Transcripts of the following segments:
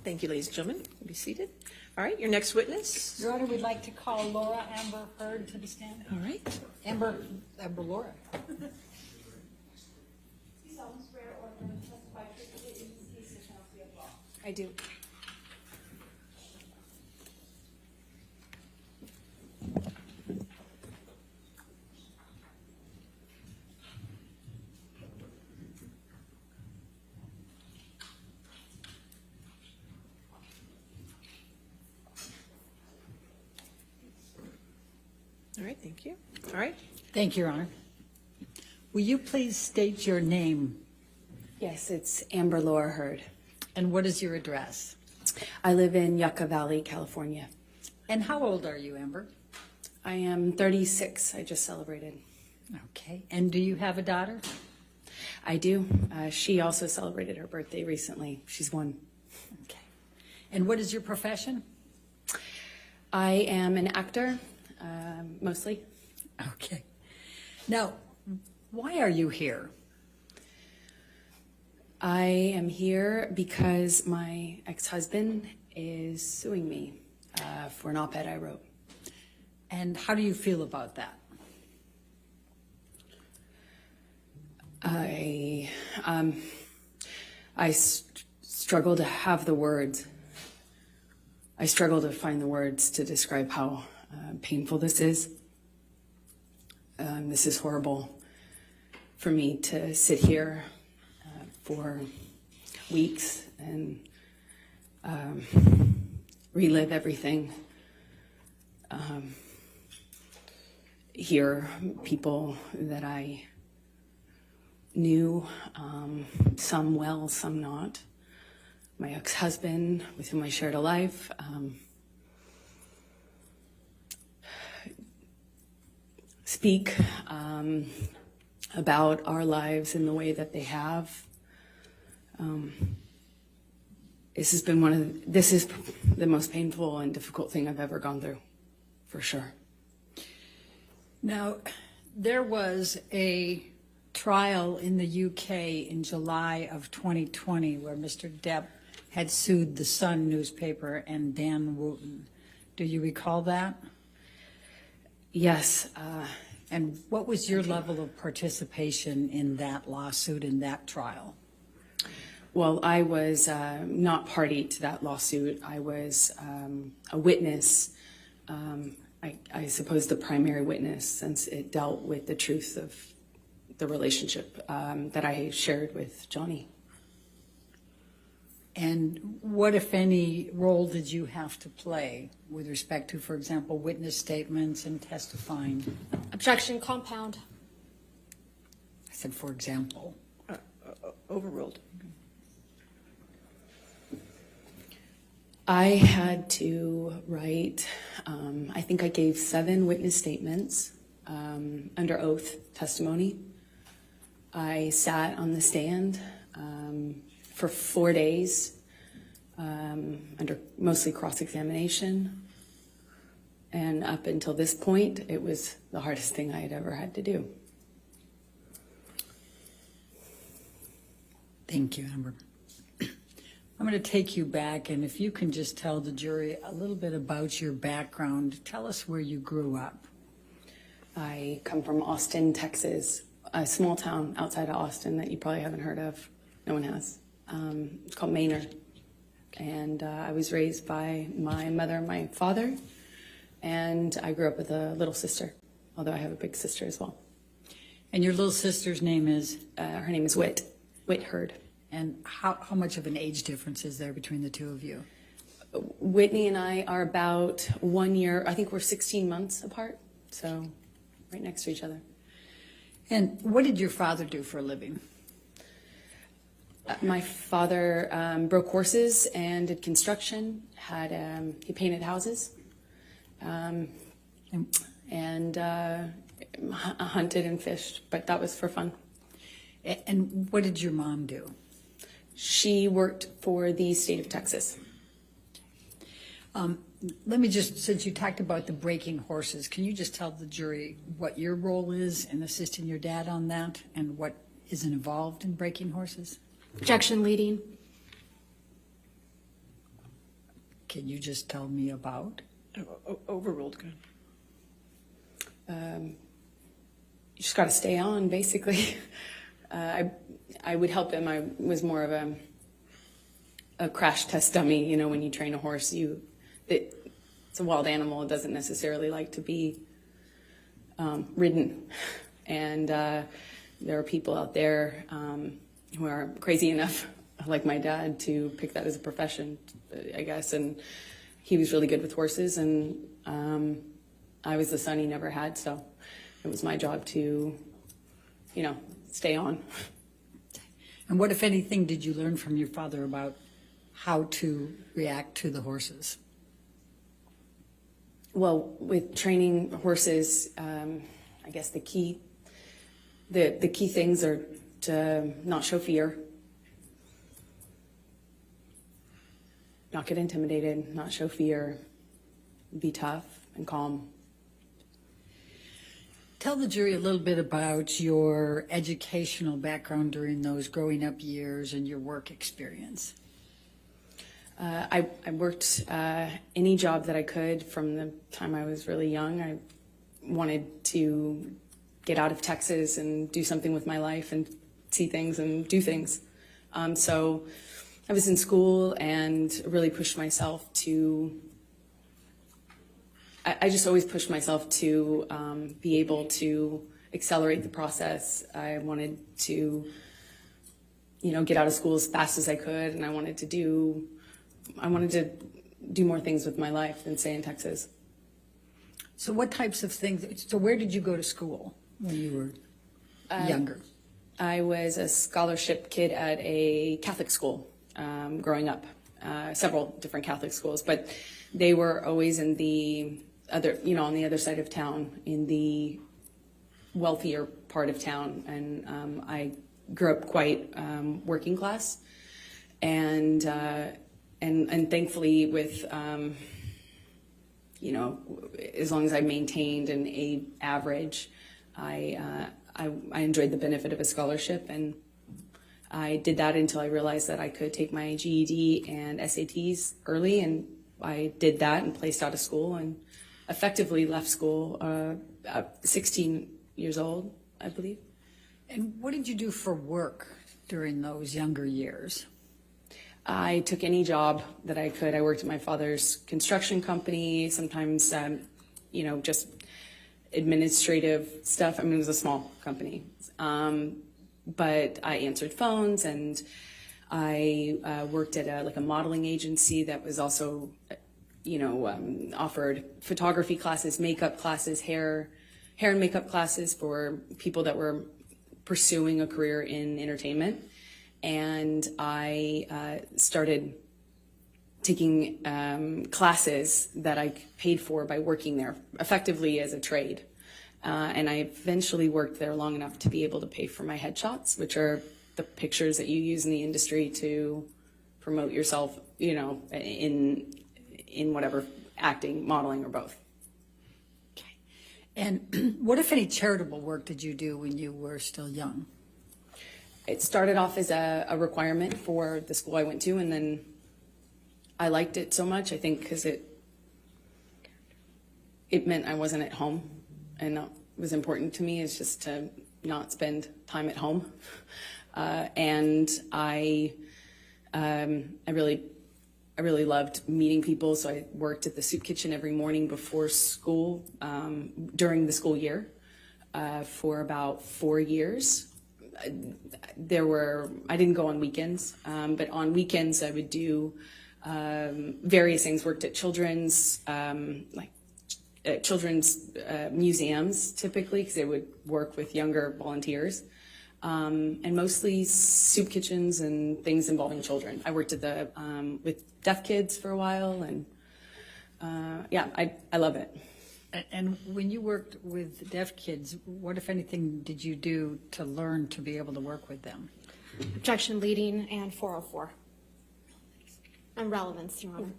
Thank you, ladies and gentlemen. Be seated. All right, your next witness. Your Honor, we'd like to call Laura Amber Heard to the stand. All right. Amber Laura. Do you solemnly swear or affirm to testify truthfully in this case and account of law? I do. All right, thank you. All right. Thank you, Your Honor. Will you please state your name Yes, it's Amber Laura Heard. and what is your address? I live in Yucca Valley, California. And how old are you, Amber? I am 36. I just celebrated. Okay. And do you have a daughter? I do. She also celebrated her birthday recently. She's 1. Okay. And what is your profession? I am an actor, mostly. Okay. Now, why are you here? I am here because my ex-husband is suing me for an op-ed I wrote. And how do you feel about that? I struggle to have the words. I struggle to find the words to describe how painful this is. This is horrible for me to sit here for weeks and relive everything. Hear people that I knew, some well, some not. My ex-husband, with whom I shared a life, speak about our lives in the way that they have. This is the most painful and difficult thing I've ever gone through, for sure. Now, there was a trial in the UK in July of 2020 where Mr. Depp had sued the Sun newspaper and Dan Wooten. Do you recall that? Yes. And what was your level of participation in that lawsuit, in that trial? Well, I was not party to that lawsuit. I was a witness, I suppose the primary witness, since it dealt with the truth of the relationship that I shared with Johnny. And what, if any, role did you have to play with respect to, for example, witness statements and testifying? Objection, compound. I said, for example. Overruled. I had to write, I think I gave 7 witness statements under oath testimony. I sat on the stand for 4 days under mostly cross-examination. And up until this point, it was the hardest thing I had ever had to do. Thank you, Amber. I'm going to take you back, and if you can just tell the jury a little bit about your background. Tell us where you grew up. I come from Austin, Texas, a small town outside of Austin that you probably haven't heard of. No one has. It's called Maynard. And I was raised by my mother and my father, and I grew up with a little sister, although I have a big sister as well. And your little sister's name is? Her name is Whit Heard. And how much of an age difference is there between the two of you? Whitney and I are about 1 year, I think we're 16 months apart, so right next to each other. And what did your father do for a living? My father broke horses and did construction, he painted houses, and hunted and fished, but that was for fun. And what did your mom do? She worked for the state of Texas. Let me just, since you talked about the breaking horses, can you just tell the jury what your role is in assisting your dad on that and what is involved in breaking horses? Objection, leading. can you just tell me about? Overruled. Good. You just got to stay on, basically. I would help him. I was more of a crash test dummy. You know, when you train a horse, it's a wild animal. It doesn't necessarily like to be ridden. And there are people out there who are crazy enough, like my dad, to pick that as a profession, I guess. And he was really good with horses, and I was the son he never had, so it was my job to, you know, stay on. And what, if anything, did you learn from your father about how to react to the horses? Well, with training horses, I guess the key things are to not show fear, not get intimidated, not show fear, be tough and calm. Tell the jury a little bit about your educational background during those growing up years and your work experience. I worked any job that I could from the time I was really young. I wanted to get out of Texas and do something with my life and see things and do things. So I was in school and really pushed myself to, I just always pushed myself to be able to accelerate the process. I wanted to, you know, get out of school as fast as I could, and I wanted to do more things with my life than stay in Texas. So what types of things, so where did you go to school when you were younger? I was a scholarship kid at a Catholic school growing up, several different Catholic schools, but they were always in the other, you know, on the other side of town, in the wealthier part of town. And I grew up quite working class, and thankfully with, you know, as long as I maintained an A average, I enjoyed the benefit of a scholarship, and I did that until I realized that I could take my GED and SATs early, and I did that and placed out of school and effectively left school at 16 years old, I believe. And what did you do for work during those younger years? I took any job that I could. I worked at my father's construction company, sometimes, you know, just administrative stuff. I mean, it was a small company. But I answered phones, and I worked at a modeling agency that was also, you know, offered photography classes, makeup classes, hair and makeup classes for people that were pursuing a career in entertainment. And I started taking classes that I paid for by working there, effectively as a trade. And I eventually worked there long enough to be able to pay for my headshots, which are the pictures that you use in the industry to promote yourself, you know, in whatever, acting, modeling, or both. Okay. And what, if any, charitable work did you do when you were still young? It started off as a requirement for the school I went to, and then I liked it so much, I think, because it meant I wasn't at home, and that was important to me, is just to not spend time at home. And I really loved meeting people, so I worked at the soup kitchen every morning before school, during the school year, for about 4 years. I didn't go on weekends, but on weekends I would do various things. Worked at children's museums, typically, because they would work with younger volunteers, and mostly soup kitchens and things involving children. I worked at with deaf kids for a while, and yeah, I love it. And when you worked with deaf kids, what, if anything, did you do to learn to be able to work with them? Objection leading and 404. And relevance, Your Honor.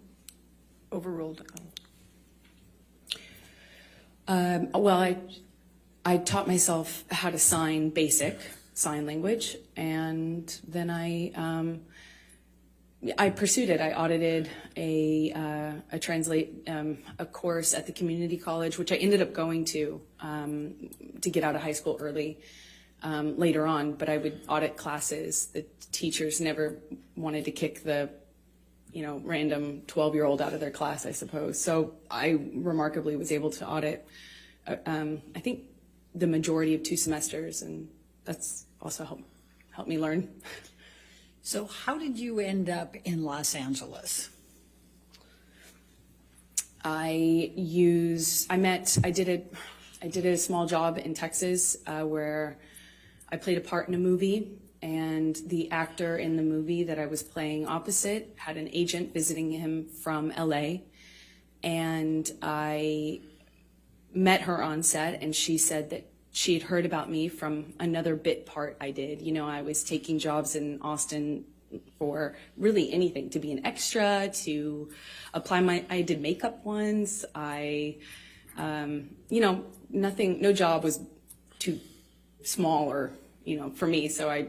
Overruled. Well, I taught myself how to sign basic sign language, and then I I pursued it. I audited a course at the community college, which I ended up going to get out of high school early later on. But I would audit classes. The teachers never wanted to kick the, random 12-year-old out of their class, I suppose. So I remarkably was able to audit, I think, the majority of 2 semesters, and that's also helped me learn. So how did you end up in Los Angeles? I did a small job in Texas where I played a part in a movie, and the actor in the movie that I was playing opposite had an agent visiting him from LA, and I met her on set, and she said that she had heard about me from another bit part I did. I was taking jobs in Austin for really anything, to be an extra, to apply I did makeup once. No job was too small or, for me. So I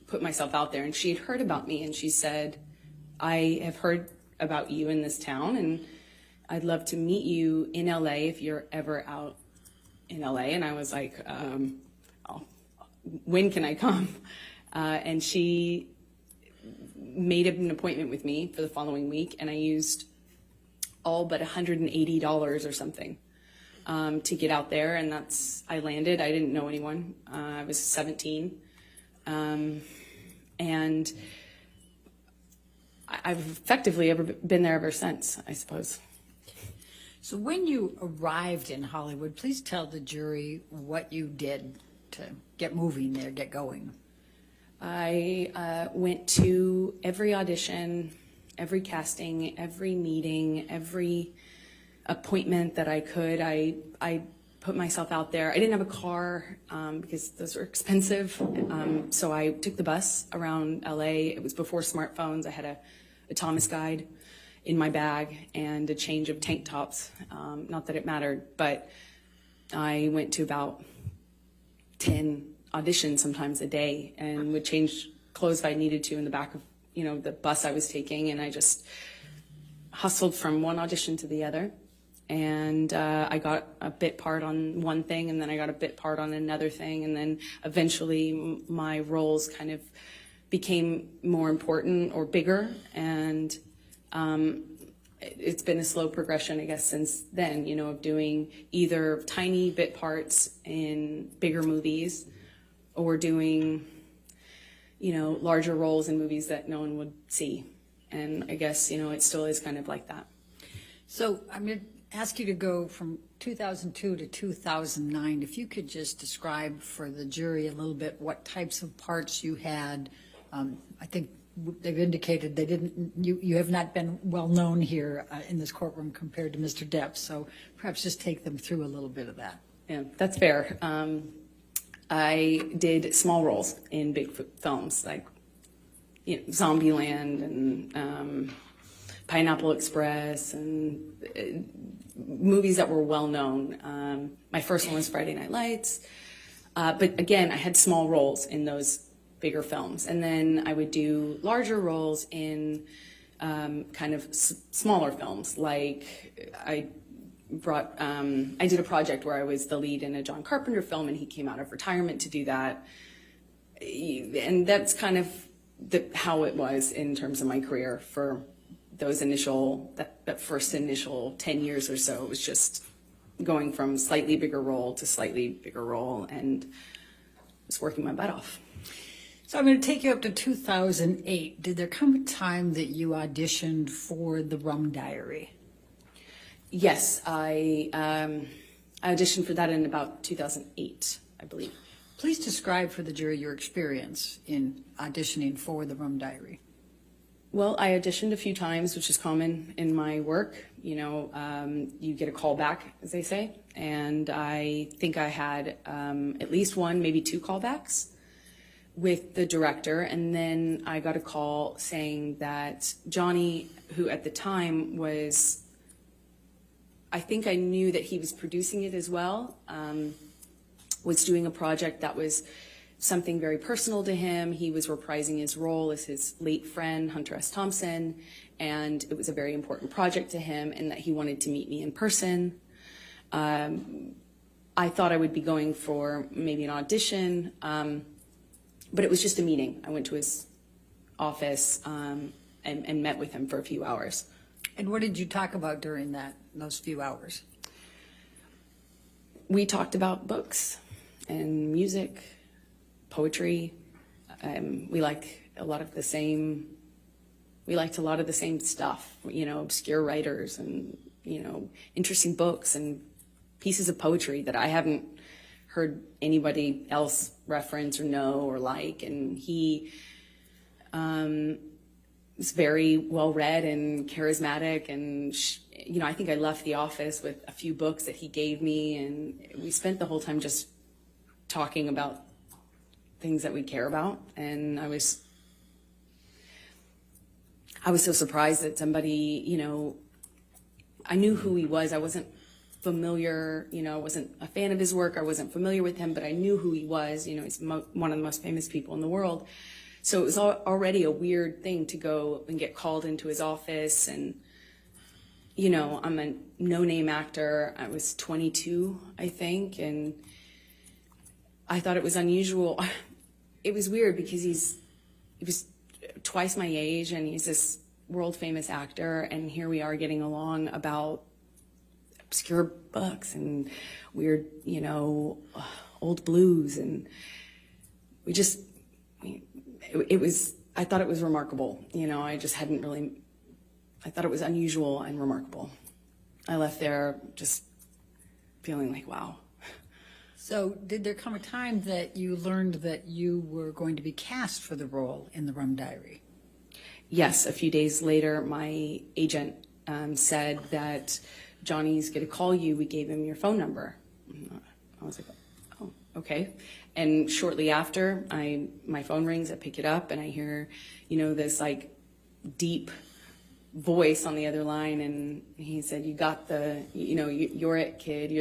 put myself out there, and she had heard about me, and she said, I have heard about you in this town, and I'd love to meet you in LA if you're ever out in LA. And I was like, when can I come? And she made an appointment with me for the following week, and I used all but $180 or something to get out there, and I landed. I didn't know anyone. I was 17. And I've effectively been there ever since, I suppose. So when you arrived in Hollywood, please tell the jury what you did to get moving there, get going. I went to every audition, every casting, every meeting, every appointment that I could. I put myself out there. I didn't have a car because those were expensive. So I took the bus around LA. It was before smartphones. I had a Thomas guide in my bag and a change of tank tops. Not that it mattered, but I went to about 10 auditions sometimes a day, and would change clothes if I needed to in the back of the bus I was taking, and I just hustled from one audition to the other. And I got a bit part on one thing, and then I got a bit part on another thing, and then eventually my roles kind of became more important or bigger, and it's been a slow progression, I guess, since then, of doing either tiny bit parts in bigger movies or doing, larger roles in movies that no one would see. And I guess, it still is kind of like that. So I'm going to ask you to go from 2002 to 2009. If you could just describe for the jury a little bit what types of parts you had. I think they've indicated you have not been well known here in this courtroom compared to Mr. Depp. So perhaps just take them through a little bit of that. Yeah, that's fair. I did small roles in big films like Zombieland and Pineapple Express and movies that were well known. My first one was Friday Night Lights. But again, I had small roles in those bigger films. And then I would do larger roles in kind of smaller films. Like I did a project where I was the lead in a John Carpenter film, and he came out of retirement to do that. And that's kind of how it was in terms of my career for those that first initial 10 years or so. It was just going from slightly bigger role to slightly bigger role, and just working my butt off. So I'm going to take you up to 2008. Did there come a time that you auditioned for The Rum Diary? Yes, I auditioned for that in about 2008, I believe. Please describe for the jury your experience in auditioning for The Rum Diary. Well, I auditioned a few times, which is common in my work. You get a call back, as they say. And I think I had at least one, maybe two callbacks with the director. And then I got a call saying that Johnny, who at the time was, I think I knew that he was producing it as well, was doing a project that was something very personal to him. He was reprising his role as his late friend, Hunter S. Thompson, and it was a very important project to him, and that he wanted to meet me in person. I thought I would be going for maybe an audition, but it was just a meeting. I went to his office and met with him for a few hours. And what did you talk about during those few hours? We talked about books and music, poetry. We liked a lot of the same stuff, obscure writers and, interesting books and pieces of poetry that I haven't heard anybody else reference or know or like. And he was very well read and charismatic, and I think I left the office with a few books that he gave me, and we spent the whole time just talking about things that we care about. And I was so surprised that somebody, I knew who he was. I wasn't familiar, I wasn't a fan of his work. I wasn't familiar with him, but I knew who he was. He's one of the most famous people in the world. So it was already a weird thing to go and get called into his office. And, I'm a no-name actor. I was 22, I think. And I thought it was unusual. It was weird because he was twice my age, and he's this world-famous actor. And here we are getting along about obscure books and weird, old blues. And I thought it was remarkable. I just hadn't really, I thought it was unusual and remarkable. I left there just feeling like, wow. So did there come a time that you learned that you were going to be cast for the role in The Rum Diary? Yes, a few days later, my agent said that Johnny's going to call you. We gave him your phone number. I was like, oh, okay. And shortly after, my phone rings, I pick it up, and I hear, this like deep voice on the other line, and he said, "You got you're it, kid.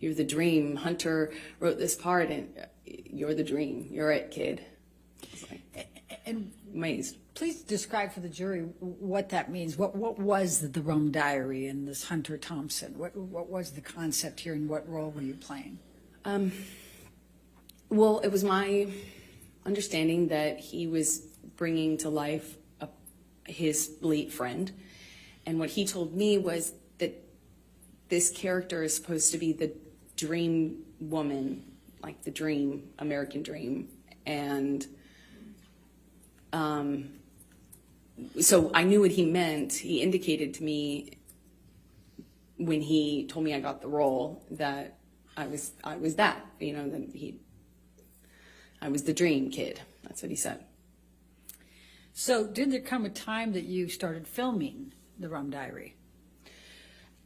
You're the dream. Hunter wrote this part, and you're the dream. You're it, kid." I was like, and amazed. Please describe for the jury what that means. What was the Rum Diary and this Hunter Thompson? What was the concept here, and what role were you playing? Well, it was my understanding that he was bringing to life his late friend. And what he told me was that this character is supposed to be the dream woman, like the dream, American dream. And so I knew what he meant. He indicated to me when he told me I got the role that I was that, that I was the dream kid. That's what he said. So did there come a time that you started filming The Rum Diary?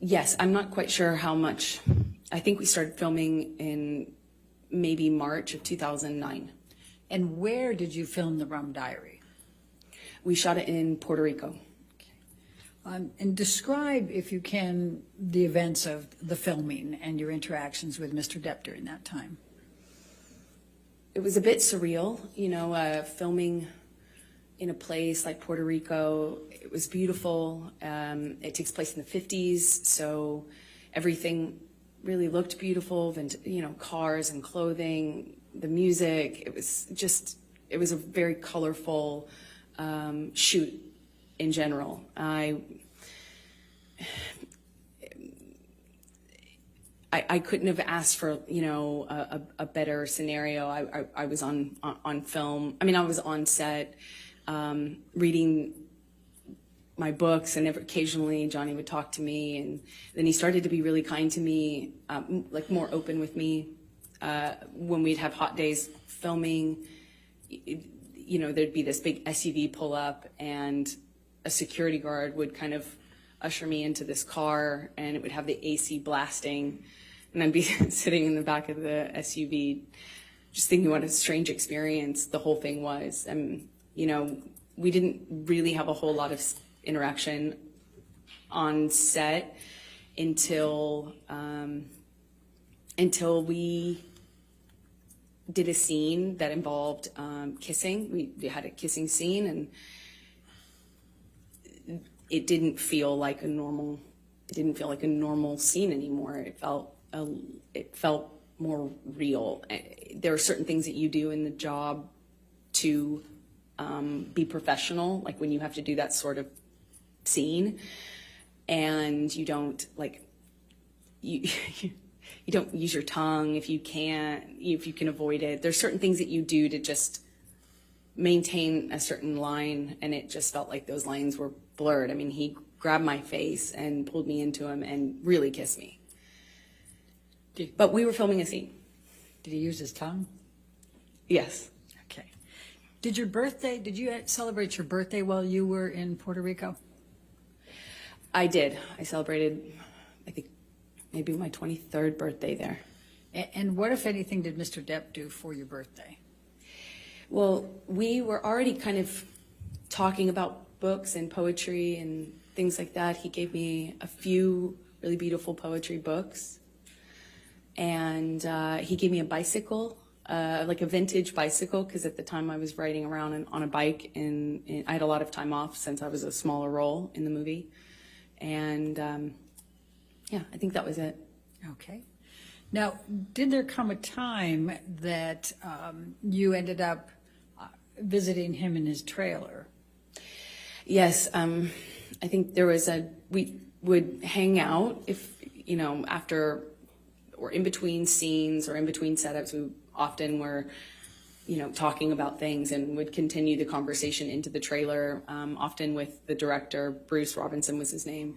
Yes, I'm not quite sure how much. I think we started filming in maybe March of 2009. And where did you film The Rum Diary? We shot it in Puerto Rico. And describe, if you can, the events of the filming and your interactions with Mr. Depp during that time. It was a bit surreal, filming in a place like Puerto Rico. It was beautiful. It takes place in the 50s, so everything really looked beautiful. Cars and clothing, the music. It was a very colorful shoot in general. I couldn't have asked for, a better scenario. I was on film. I was on set, reading my books, and occasionally Johnny would talk to me, and then he started to be really kind to me, like more open with me. When we'd have hot days filming, there'd be this big SUV pull up, and a security guard would kind of usher me into this car, and it would have the AC blasting, and I'd be sitting in the back of the SUV just thinking what a strange experience the whole thing was. And we didn't really have a whole lot of interaction on set until we did a scene that involved kissing. We had a kissing scene, and it didn't feel like a normal. It didn't feel like a normal scene anymore. It felt more real. There are certain things that you do in the job to be professional, like when you have to do that sort of scene, and you don't you don't use your tongue if you can avoid it. There's certain things that you do to just maintain a certain line, and it just felt like those lines were blurred. I mean, he grabbed my face and pulled me into him and really kissed me. But we were filming a scene. Did he use his tongue? Yes. Okay. Did you celebrate your birthday while you were in Puerto Rico? I did. I celebrated, I think, maybe my 23rd birthday there. And what, if anything, did Mr. Depp do for your birthday? Well, we were already kind of talking about books and poetry and things like that. He gave me a few really beautiful poetry books. And he gave me a bicycle, like a vintage bicycle, because at the time I was riding around on a bike, and I had a lot of time off since I was a smaller role in the movie. And yeah, I think that was it. Okay. Now, did there come a time that you ended up visiting him in his trailer? Yes, I think we would hang out after or in between scenes or in between setups. We often were, talking about things and would continue the conversation into the trailer, often with the director. Bruce Robinson was his name.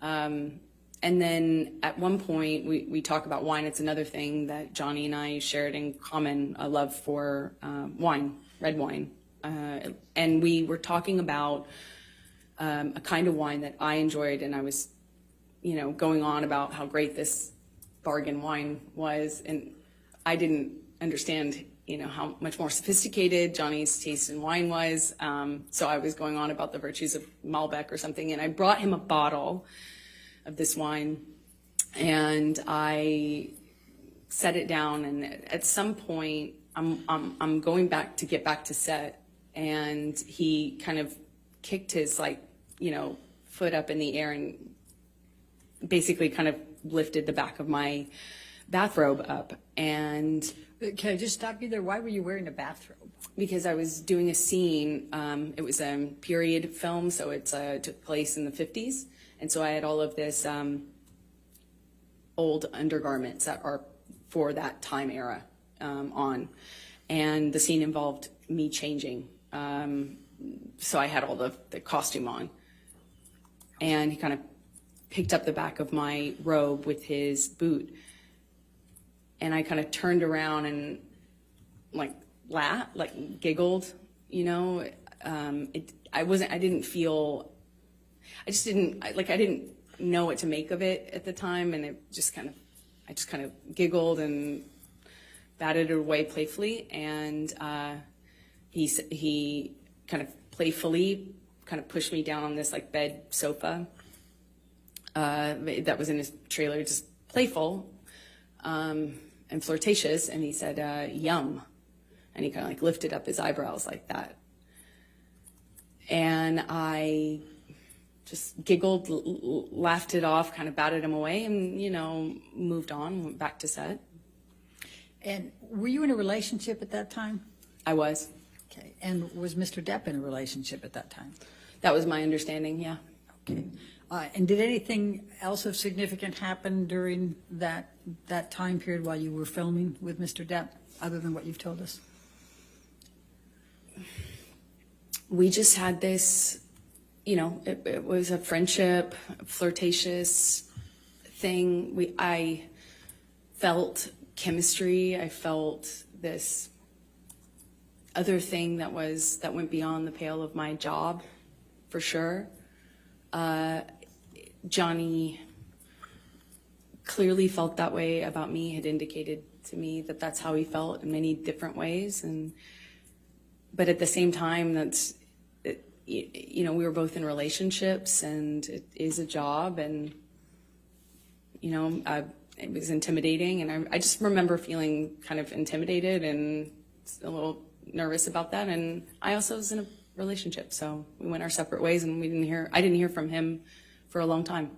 And then at one point we talk about wine. It's another thing that Johnny and I shared in common, a love for wine, red wine. And we were talking about a kind of wine that I enjoyed, and I was, going on about how great this bargain wine was, and I didn't understand, how much more sophisticated Johnny's taste in wine was. So I was going on about the virtues of Malbec or something, and I brought him a bottle of this wine, and I set it down. And at some point, I'm going back to get back to set, and he kind of kicked his foot up in the air and basically kind of lifted the back of my bathrobe up. And Can I just stop you there? Why were you wearing a bathrobe? because I was doing a scene, it was a period film, so it took place in the 50s. And so I had all of this old undergarments that are for that time era on. And the scene involved me changing. So I had all the costume on. And he kind of picked up the back of my robe with his boot. And I kind of turned around and laughed, giggled, I didn't know what to make of it at the time. And I just kind of giggled and batted it away playfully. And he kind of playfully kind of pushed me down on this bed sofa that was in his trailer, just playful and flirtatious. And he said, "Yum." And he kind of lifted up his eyebrows like that. And I just giggled, laughed it off, kind of batted him away, and, moved on, went back to set. And were you in a relationship at that time? I was. Okay. And was Mr. Depp in a relationship at that time? That was my understanding, yeah. Okay. And did anything else of significant happen during that time period while you were filming with Mr. Depp, other than what you've told us? We just had this, it was a friendship, flirtatious thing. I felt chemistry. I felt this other thing that went beyond the pale of my job, for sure. Johnny clearly felt that way about me, had indicated to me that that's how he felt in many different ways. But at the same time, we were both in relationships, and it is a job, and, it was intimidating, and I just remember feeling kind of intimidated and a little nervous about that. And I also was in a relationship, so we went our separate ways, and I didn't hear from him for a long time.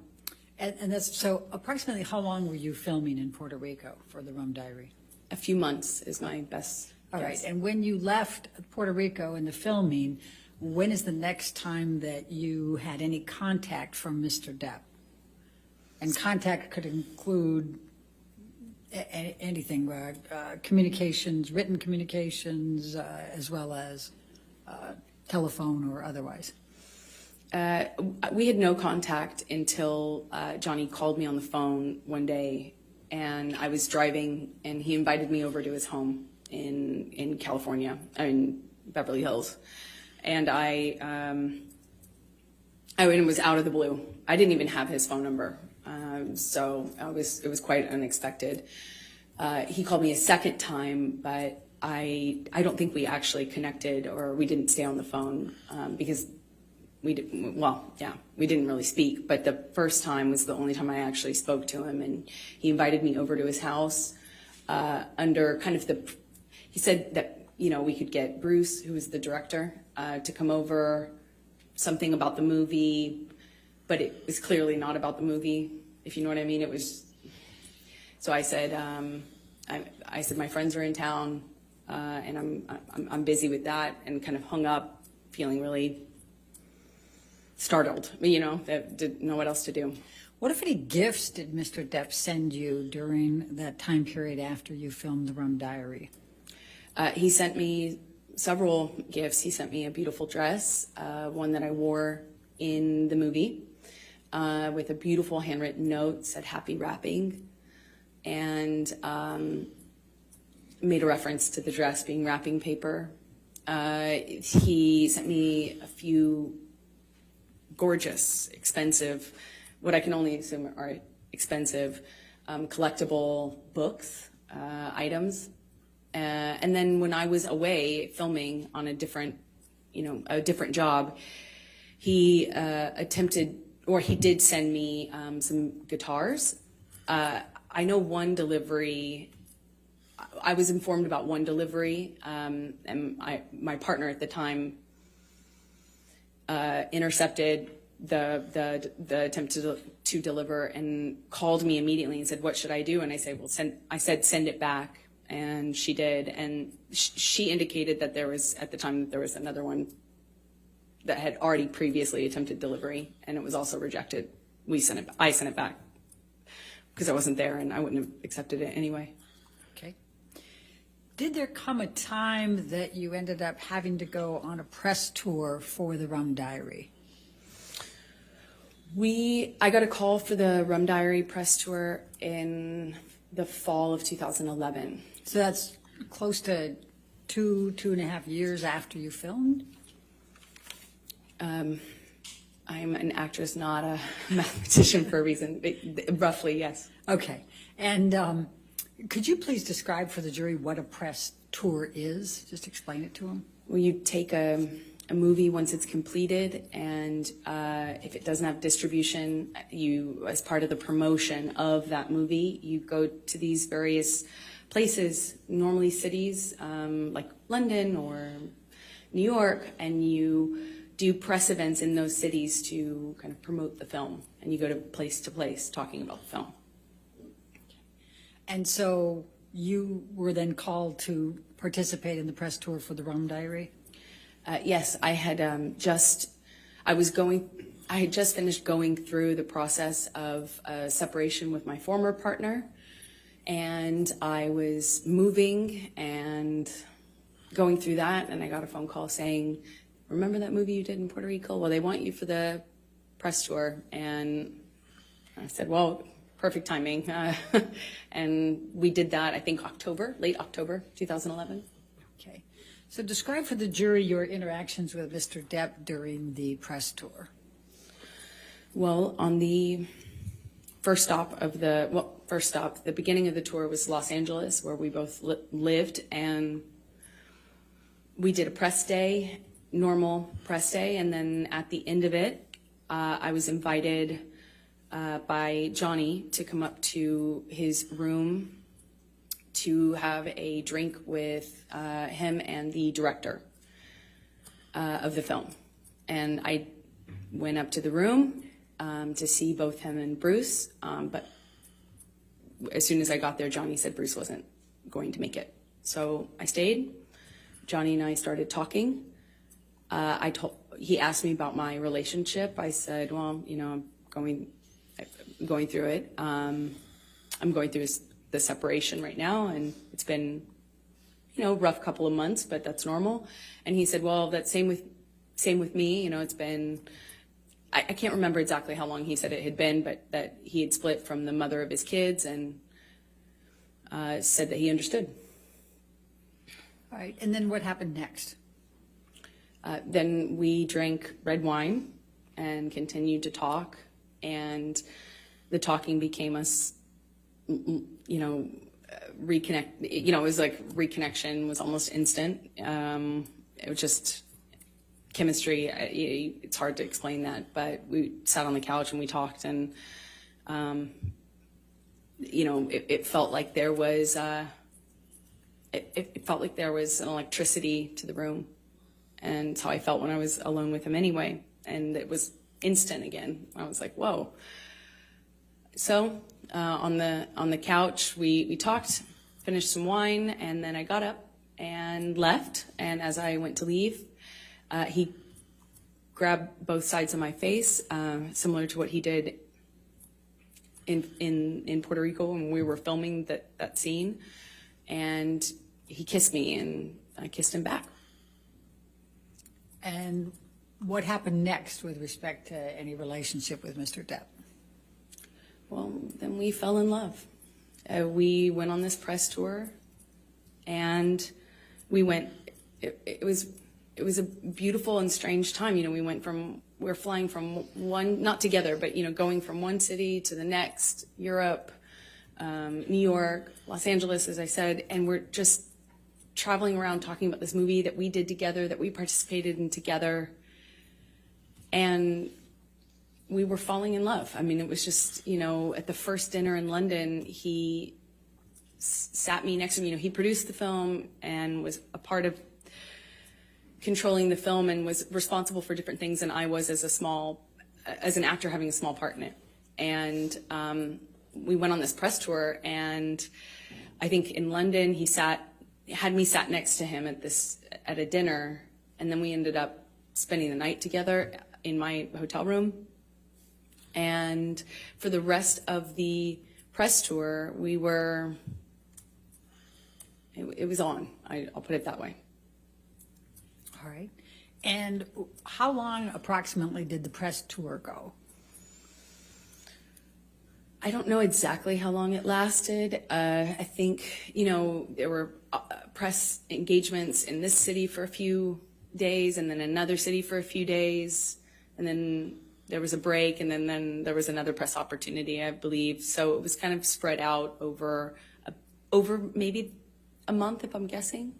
And that's, so approximately how long were you filming in Puerto Rico for the Rum Diary? A few months is my best All right, guess. and when you left Puerto Rico in the filming, when is the next time that you had any contact from Mr. Depp? And contact could include anything, communications, written communications, as well as telephone or otherwise. We had no contact until Johnny called me on the phone one day, and I was driving, and he invited me over to his home in California, in Beverly Hills, and it was out of the blue. I didn't even have his phone number, so it was quite unexpected. He called me a second time, but I don't think we actually connected, or we didn't stay on the phone because we didn't really speak. But the first time was the only time I actually spoke to him, and he invited me over to his house under kind of he said that, we could get Bruce, who was the director, to come over, something about the movie, but it was clearly not about the movie, if you know what I mean. It was, so I said, I said, my friends are in town, and I'm busy with that, and kind of hung up, feeling really startled, that didn't know what else to do. What, if any, gifts did Mr. Depp send you during that time period after you filmed The Rum Diary? He sent me several gifts. He sent me a beautiful dress, one that I wore in the movie, with a beautiful handwritten note, said happy wrapping, and made a reference to the dress being wrapping paper. He sent me a few gorgeous, expensive, what I can only assume are expensive, collectible books, items. And then when I was away filming on a different job, he he did send me some guitars. I know one delivery, I was informed about one delivery, and my partner at the time intercepted the attempt to deliver and called me immediately and said, "What should I do?" And I said, "Send it back." And she did, and she indicated that there was another one that had already previously attempted delivery, and it was also rejected. I sent it back because I wasn't there, and I wouldn't have accepted it anyway. Okay. Did there come a time that you ended up having to go on a press tour for The Rum Diary? I got a call for the Rum Diary press tour in the fall of 2011. So that's close to 2.5 years after you filmed? I'm an actress, not a mathematician for a reason. Roughly, yes. Okay. And could you please describe for the jury what a press tour is? Just explain it to them. Well, you take a movie once it's completed, and if it doesn't have distribution, you, as part of the promotion of that movie, you go to these various places, normally cities like London or New York, and you do press events in those cities to kind of promote the film, and you go to place talking about the film. And so you were then called to participate in the press tour for The Rum Diary? Yes, I had just finished going through the process of separation with my former partner, and I was moving and going through that, and I got a phone call saying, "Remember that movie you did in Puerto Rico? Well, they want you for the press tour." And I said, well, perfect timing. And we did that, I think late October 2011. Okay. So describe for the jury your interactions with Mr. Depp during the press tour. Well, on the the beginning of the tour was Los Angeles, where we both lived, and we did a press day, normal press day, and then at the end of it, I was invited by Johnny to come up to his room to have a drink with him and the director of the film. And I went up to the room to see both him and Bruce, but as soon as I got there, Johnny said Bruce wasn't going to make it. So I stayed. Johnny and I started talking. He asked me about my relationship. I said, well, you know, I'm going through it. I'm going through the separation right now, and it's been, you know, rough couple of months, but that's normal. And he said, well, that's same with me. You know, it's been, I can't remember exactly how long he said it had been, but that he had split from the mother of his kids, and said that he understood. All right, and then what happened next? Then we drank red wine and continued to talk, and the talking became us, you know, reconnect. You know, it was like reconnection was almost instant. It was just chemistry. It's hard to explain that, but we sat on the couch and we talked, and you know, it felt like there was it felt like there was an electricity to the room, and it's how I felt when I was alone with him anyway. And it was instant again. I was like, whoa. So on the couch, we talked, finished some wine, and then I got up and left. And as I went to leave, he grabbed both sides of my face, similar to what he did in Puerto Rico when we were filming that scene. And he kissed me, and I kissed him back. And what happened next with respect to any relationship with Mr. Depp? Well, then we fell in love. We went on this press tour, and we went. It was a beautiful and strange time. You know, we were flying from one, not together, but you know, going from one city to the next, Europe, New York, Los Angeles, as I said, and we're just traveling around talking about this movie that we did together, that we participated in together, and we were falling in love. I mean, it was just, you know, at the first dinner in London, he sat me next to me. You know, he produced the film and was a part of controlling the film and was responsible for different things than I was as an actor having a small part in it. And we went on this press tour, and I think in London he had me sat next to him at a dinner, and then we ended up spending the night together in my hotel room. And for the rest of the press tour, it was on. I'll put it that way. All right. And how long approximately did the press tour go? I don't know exactly how long it lasted. I think, you know, there were press engagements in this city for a few days, and then another city for a few days, and then there was a break, and then there was another press opportunity, I believe. So it was kind of spread out over maybe a month, if I'm guessing.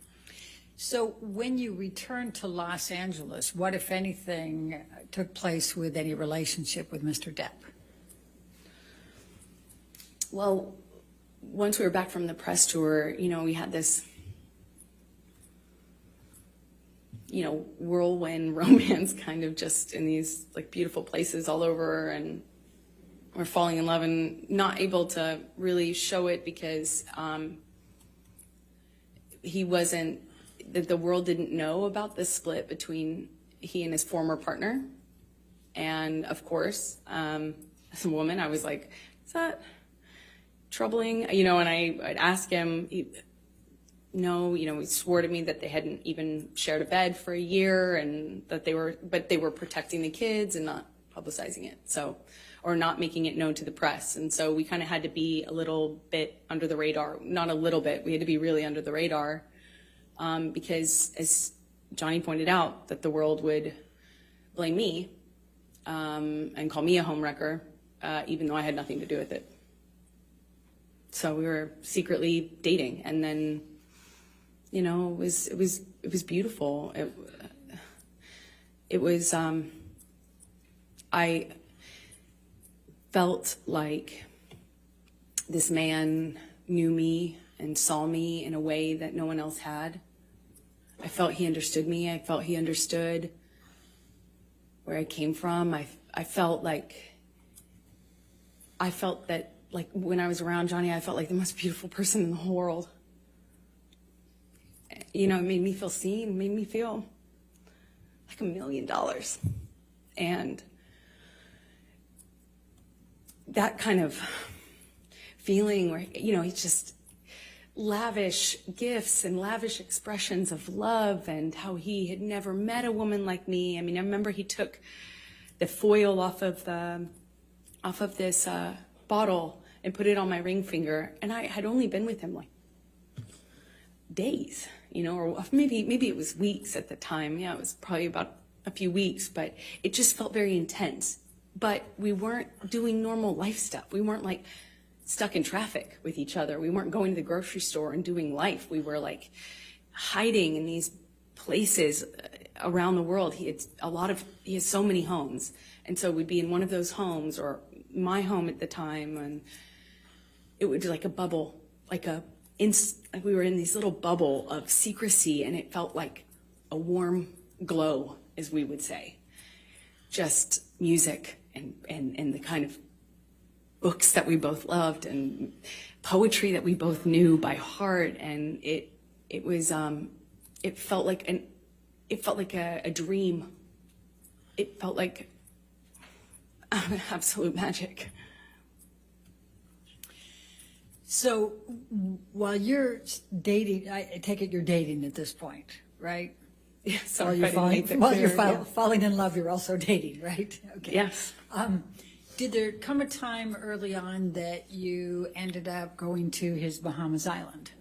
So when you returned to Los Angeles, what, if anything, took place with any relationship with Mr. Depp? Well, once we were back from the press tour, you know, we had this, you know, whirlwind romance kind of just in these like beautiful places all over, and we're falling in love and not able to really show it because the world didn't know about the split between he and his former partner. And of course, as a woman, I was like, is that troubling? You know, and I'd ask him, no, you know, he swore to me that they hadn't even shared a bed for a year, and that they were protecting the kids and not publicizing it. So, or not making it known to the press. And so we kind of had to be a little bit under the radar, not a little bit, we had to be really under the radar. Because as Johnny pointed out, that the world would blame me and call me a homewrecker, even though I had nothing to do with it. So we were secretly dating, and then, you know, it was beautiful. felt like this man knew me and saw me in a way that no one else had. I felt he understood me. I felt he understood where I came from. I felt that, like, when I was around Johnny, I felt like the most beautiful person in the whole world. You know, it made me feel seen, made me feel like $1 million. And that kind of feeling where, you know, he's just lavish gifts and lavish expressions of love, and how he had never met a woman like me. I mean, I remember he took the foil off of this bottle and put it on my ring finger, and I had only been with him like days, you know, or maybe it was weeks at the time. Yeah, it was probably about a few weeks, but it just felt very intense. But we weren't doing normal life stuff. We weren't like stuck in traffic with each other. We weren't going to the grocery store and doing life. We were like hiding in these places around the world. He has so many homes. And so we'd be in one of those homes, or my home at the time, and it would be like a bubble, like we were in this little bubble of secrecy, and it felt like a warm glow, as we would say. Just music and the kind of books that we both loved, and poetry that we both knew by heart, and it felt like a dream. It felt like absolute magic. So while you're dating, I take it you're dating at this point, right? Yeah, sorry, While you're falling in love, you're also dating, right? Okay. Yes. Did there come a time early on that you ended up going to his Bahamas Island?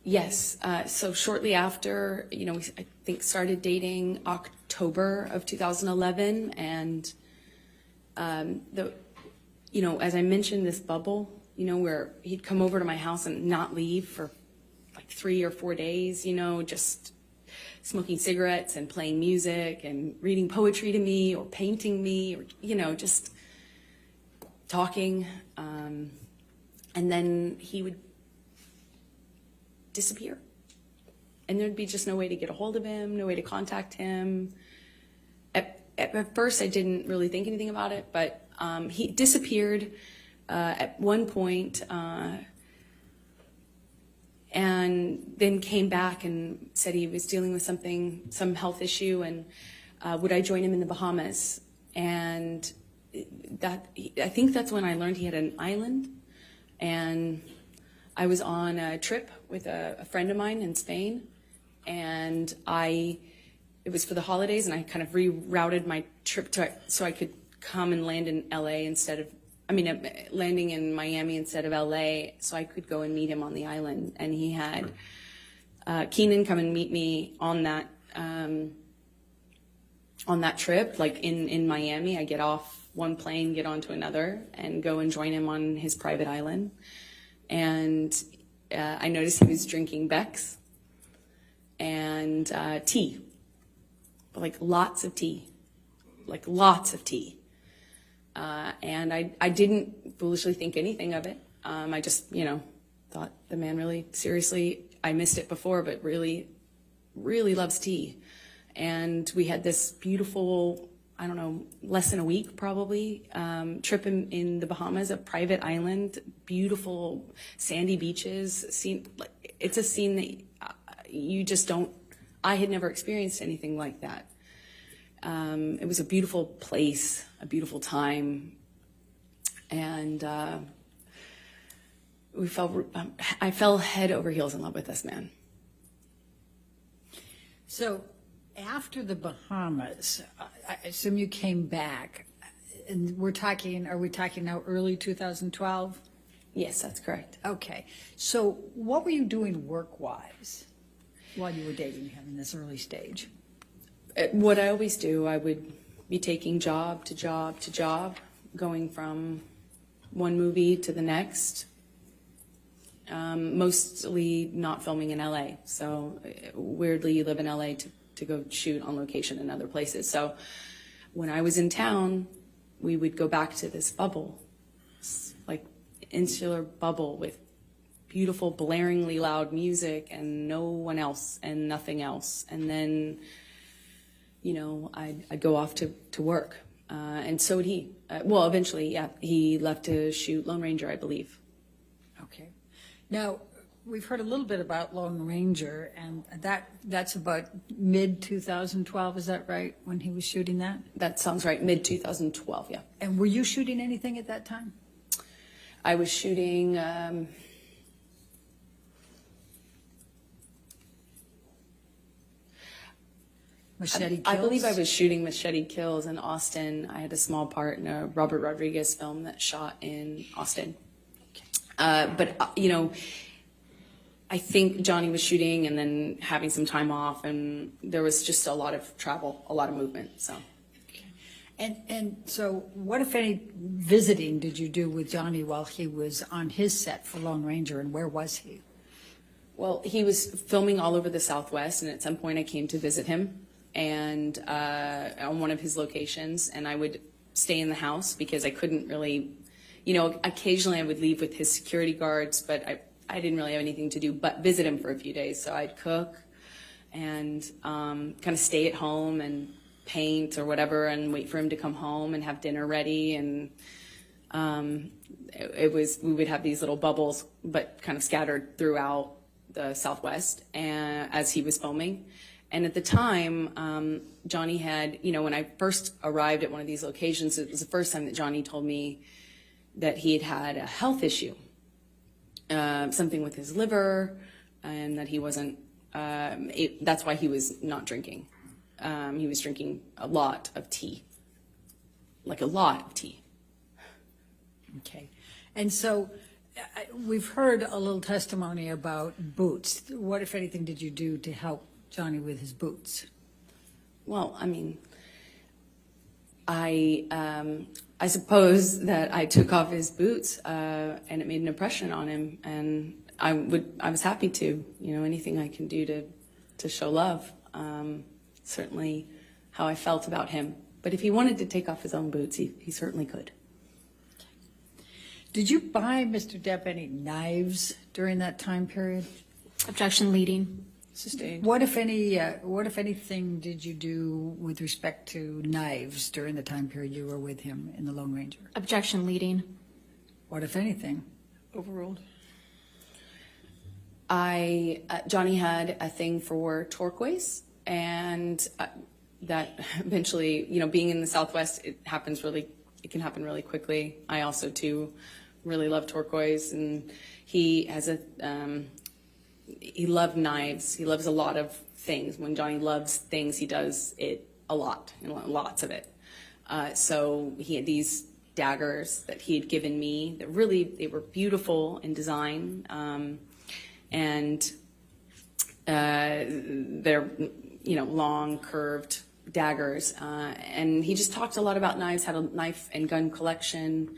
Yes. So shortly after, you know, I think started dating October of 2011, and you know, as I mentioned, this bubble, you know, where he'd come over to my house and not leave for like 3 or 4 days, you know, just smoking cigarettes and playing music and reading poetry to me or painting me, or, you know, just talking. And then he would disappear. And there'd be just no way to get a hold of him, no way to contact him. At first, I didn't really think anything about it, but he disappeared at one point, and then came back and said he was dealing with some health issue, and would I join him in the Bahamas? And I think that's when I learned he had an island. And I was on a trip with a friend of mine in Spain, and it was for the holidays, and I kind of rerouted my trip so I could come and land in LA landing in Miami instead of LA, so I could go and meet him on the island. And he had Keenan come and meet me on that trip, like in Miami. I get off one plane, get onto another, and go and join him on his private island. And I noticed he was drinking Beck's and tea, like lots of tea. And I didn't foolishly think anything of it. I just, you know, thought the man really, seriously, I missed it before, but really, really loves tea. And we had this beautiful, I don't know, less than a week probably, trip in the Bahamas, a private island, beautiful sandy beaches. It's a scene that you just don't, I had never experienced anything like that. It was a beautiful place, a beautiful time, and I fell head over heels in love with this man. So after the Bahamas, I assume you came back, and are we talking now early 2012? Yes, that's correct. Okay. So what were you doing work-wise while you were dating him in this early stage? What I always do, I would be taking job to job to job, going from one movie to the next, mostly not filming in LA. So weirdly, you live in LA to go shoot on location in other places. So when I was in town, we would go back to this bubble, like insular bubble with beautiful, blaringly loud music and no one else and nothing else. And then, you know, I'd go off to work. And so would he. Well, eventually, yeah, he left to shoot Lone Ranger, I believe. Okay. Now, we've heard a little bit about Lone Ranger, and that's about mid-2012, is that right, when he was shooting that? That sounds right, mid-2012, yeah. And were you shooting anything at that time? I was shooting, Machete Kills? I believe I was shooting Machete Kills in Austin. I had a small part in a Robert Rodriguez film that shot in Austin. But, you know, I think Johnny was shooting and then having some time off, and there was just a lot of travel, a lot of movement, so. And so what, if any, visiting did you do with Johnny while he was on his set for Lone Ranger, and where was he? Well, he was filming all over the Southwest, and at some point I came to visit him and on one of his locations, and I would stay in the house because I couldn't really, you know, occasionally I would leave with his security guards, but I didn't really have anything to do but visit him for a few days. So I'd cook and kind of stay at home and paint or whatever and wait for him to come home and have dinner ready. And we would have these little bubbles, but kind of scattered throughout the Southwest and as he was filming. And at the time, Johnny had, you know, when I first arrived at one of these locations, it was the first time that Johnny told me that he had had a health issue, something with his liver, and that he wasn't, that's why he was not drinking. He was drinking a lot of tea, like a lot of tea. Okay. And so we've heard a little testimony about boots. What, if anything, did you do to help Johnny with his boots? Well, I mean, I suppose that I took off his boots, and it made an impression on him, and I was happy to, you know, anything I can do to show love. Certainly how I felt about him. But if he wanted to take off his own boots, he certainly could. Did you buy Mr. Depp any knives during that time period? Objection leading. Sustained. What, if anything, did you do with respect to knives during the time period you were with him in the Lone Ranger? Objection leading. What, if anything? Overruled. Johnny had a thing for turquoise, and that eventually, you know, being in the Southwest, it can happen really quickly. I also too really love turquoise, and he has he loved knives. He loves a lot of things. When Johnny loves things, he does it a lot, and lots of it. So he had these daggers that he had given me that they were beautiful in design, and they're, you know, long, curved daggers. And he just talked a lot about knives, had a knife and gun collection,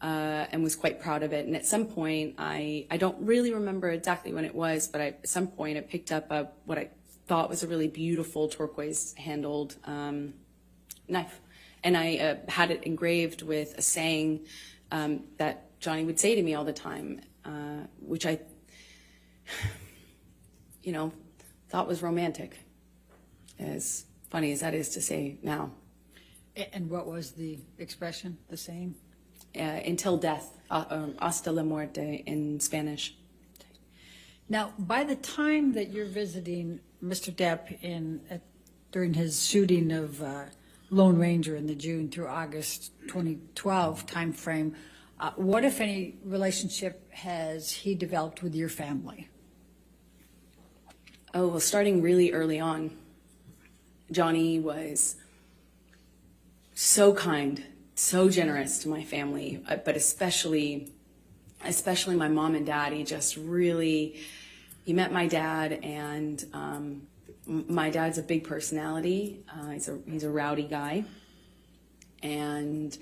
and was quite proud of it. And at some point, I don't really remember exactly when it was, but at some point I picked up what I thought was a really beautiful turquoise handled knife. And I had it engraved with a saying that Johnny would say to me all the time, which I, you know, thought was romantic, as funny as that is to say now. And what was the expression, the saying? Until death, hasta la muerte in Spanish. Now, by the time that you're visiting Mr. Depp during his shooting of Lone Ranger in the June through August 2012 timeframe, what, if any, relationship has he developed with your family? Oh, well, starting really early on, Johnny was so kind, so generous to my family, but especially my mom and dad. He met my dad, and my dad's a big personality. He's a rowdy guy, and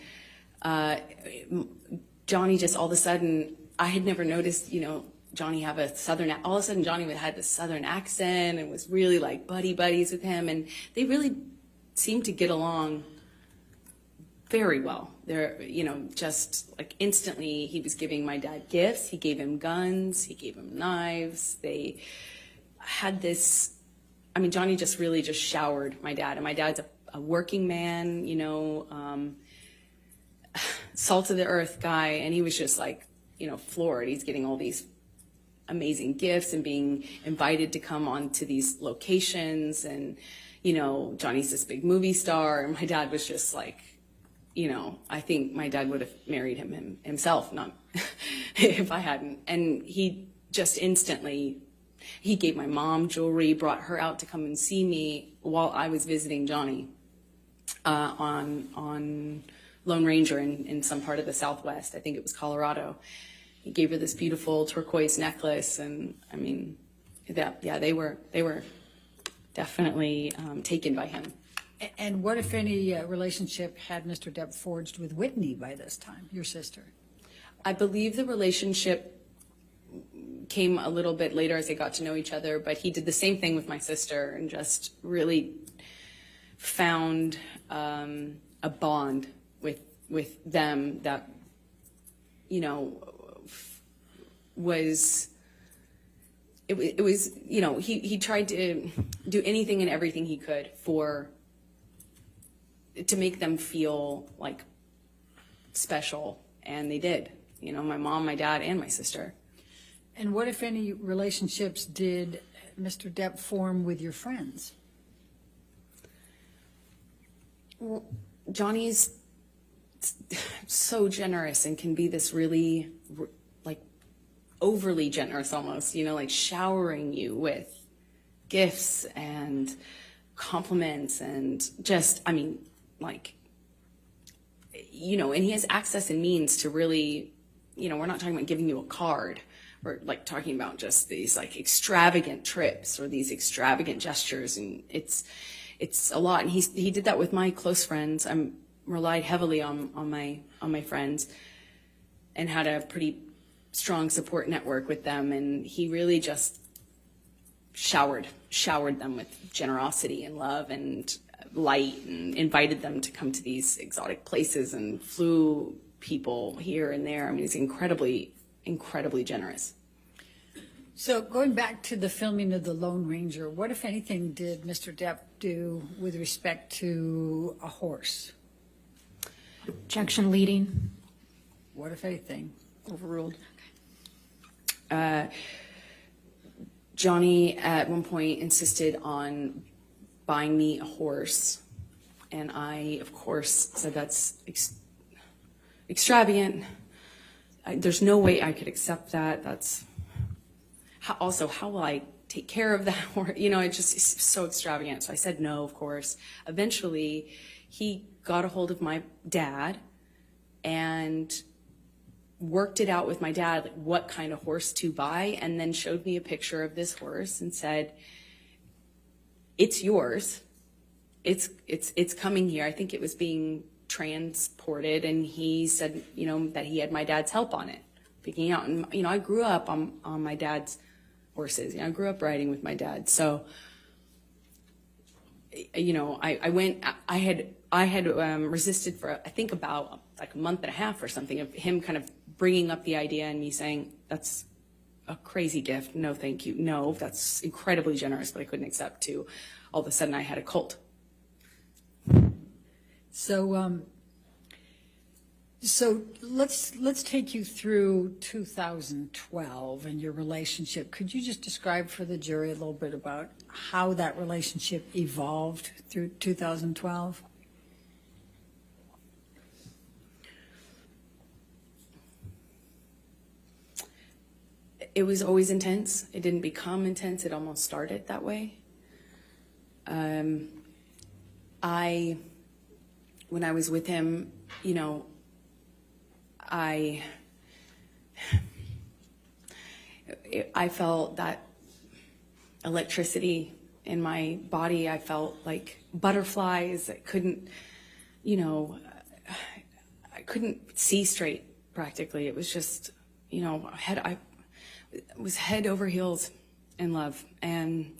Johnny just all of a sudden, I had never noticed, you know, Johnny have a southern, all of a sudden Johnny had this southern accent and was really like buddies with him, and they really seemed to get along very well. There, you know, just like instantly he was giving my dad gifts. He gave him guns. He gave him knives. They had this, I mean, Johnny just really just showered my dad. And my dad's a working man, you know, salt of the earth guy. And he was just like, you know, floored. He's getting all these amazing gifts and being invited to come onto these locations. And, you know, Johnny's this big movie star. And my dad was just like, you know, I think my dad would have married him himself, not if I hadn't. And he just instantly, he gave my mom jewelry, brought her out to come and see me while I was visiting Johnny on Lone Ranger in some part of the Southwest. I think it was Colorado. He gave her this beautiful turquoise necklace, and I mean, they were definitely taken by him. And what, if any, relationship had Mr. Depp forged with Whitney by this time, your sister? I believe the relationship came a little bit later as they got to know each other, but he did the same thing with my sister and just really found a bond with them that, you know, was, it was, you know, he tried to do anything and everything he could to make them feel like special, and they did. You know, my mom, my dad, and my sister. And what, if any, relationships did Mr. Depp form with your friends? Well, Johnny's so generous and can be this really, like, overly generous almost, you know, like showering you with gifts and compliments and just, I mean, like, you know, and he has access and means to really, you know, we're not talking about giving you a card. We're like talking about just these like extravagant trips or these extravagant gestures, and it's a lot. And he did that with my close friends. I relied heavily on my friends and had a pretty strong support network with them, and he really just showered them with generosity and love and light, and invited them to come to these exotic places and flew people here and there. I mean, he's incredibly generous. So going back to the filming of The Lone Ranger, what, if anything, did Mr. Depp do with respect to a horse? Objection leading. What, if anything? Overruled. Johnny at one point insisted on buying me a horse, and I, of course, said that's extravagant. There's no way I could accept that. That's also, how will I take care of that horse? You know, it's so extravagant. So I said no, of course. Eventually, he got a hold of my dad and worked it out with my dad, like what kind of horse to buy, and then showed me a picture of this horse and said, "It's yours. It's coming here." I think it was being transported, and he said, you know, that he had my dad's help on it, picking out. And you know, I grew up on my dad's horses. You know, I grew up riding with my dad, so you know, I had resisted for I think about like a month and a half or something of him kind of bringing up the idea and me saying, "That's a crazy gift. No, thank you. No, that's incredibly generous, but I couldn't accept." To all of a sudden I had a cult. So let's take you through 2012 and your relationship. Could you just describe for the jury a little bit about how that relationship evolved through 2012? It was always intense. It didn't become intense. It almost started that way. When I was with him, you know, I felt that electricity in my body. I felt like butterflies. I couldn't, you know, I couldn't see straight practically. It was just, you know, I was head over heels in love, and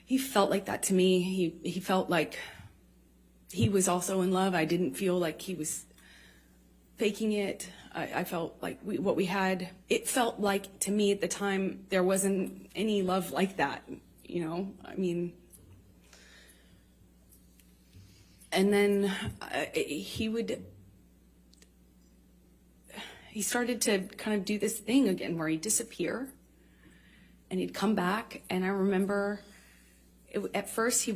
he felt like that to me. He felt like he was also in love. I didn't feel like he was faking it. I felt like what we had, it felt like to me at the time, there wasn't any love like that, you know? I mean, and then he started to kind of do this thing again where he'd disappear and he'd come back. And I remember at first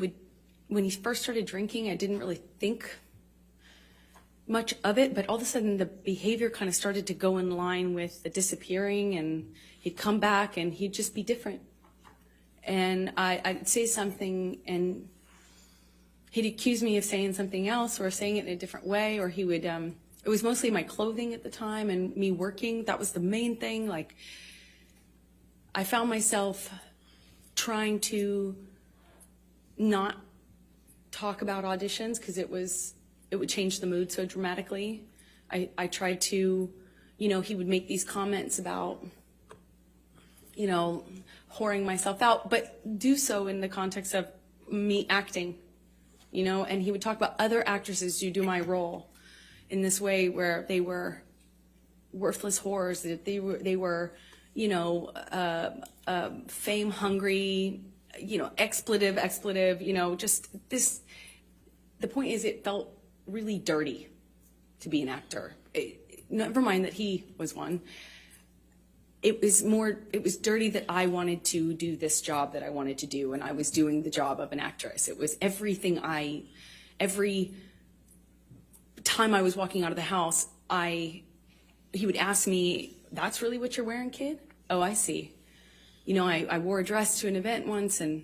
when he first started drinking, I didn't really think much of it, but all of a sudden the behavior kind of started to go in line with the disappearing, and he'd come back and he'd just be different. And I'd say something and he'd accuse me of saying something else or saying it in a different way, or he would, it was mostly my clothing at the time and me working. That was the main thing. Like, I found myself trying to not talk about auditions because it would change the mood so dramatically. I tried to, you know, he would make these comments about, you know, whoring myself out, but do so in the context of me acting, you know, and he would talk about other actresses who do my role in this way where they were worthless whores, that they were, you know, fame hungry, you know, expletive, you know, just this. The point is, it felt really dirty to be an actor. Never mind that he was one. It was dirty that I wanted to do this job that I wanted to do, and I was doing the job of an actress. It was everything every time I was walking out of the house, he would ask me, "That's really what you're wearing, kid? Oh, I see." You know, I wore a dress to an event once, and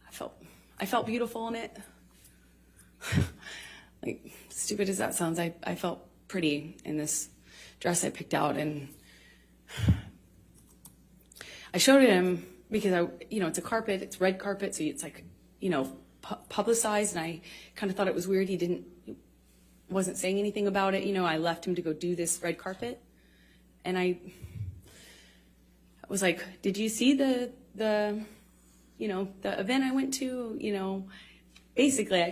I felt beautiful in it. Like, stupid as that sounds, I felt pretty in this dress I picked out, and I showed it him because you know, it's a carpet, it's red carpet, so it's like, you know, publicized, and I kind of thought it was weird he wasn't saying anything about it. You know, I left him to go do this red carpet, and I was like, "Did you see the you know, the event I went to?" You know, basically, I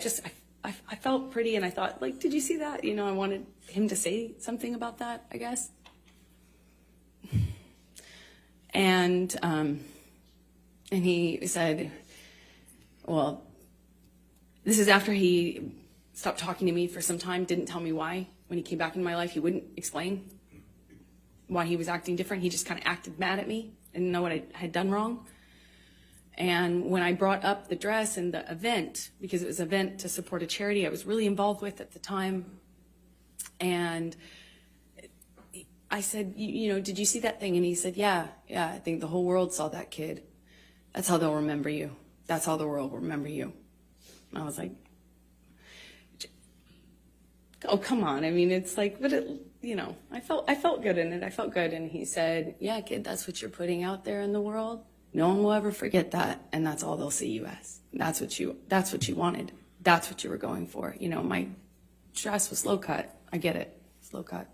felt pretty, and I thought, like, "Did you see that?" You know, I wanted him to say something about that, I guess. And he said, well, this is after he stopped talking to me for some time, didn't tell me why. When he came back in my life, he wouldn't explain why he was acting different. He just kind of acted mad at me and didn't know what I had done wrong. And when I brought up the dress and the event, because it was an event to support a charity I was really involved with at the time, and I said, you know, "Did you see that thing?" And he said, yeah, I think the whole world saw that, kid. That's how they'll remember you. That's how the world will remember you. And I was like, oh, come on. I mean, it's like, but it, you know, I felt good in it. I felt good. And he said, yeah, kid, that's what you're putting out there in the world. No one will ever forget that, and that's all they'll see you as. That's what you wanted. That's what you were going for. You know, my dress was low cut. I get it. It's low cut.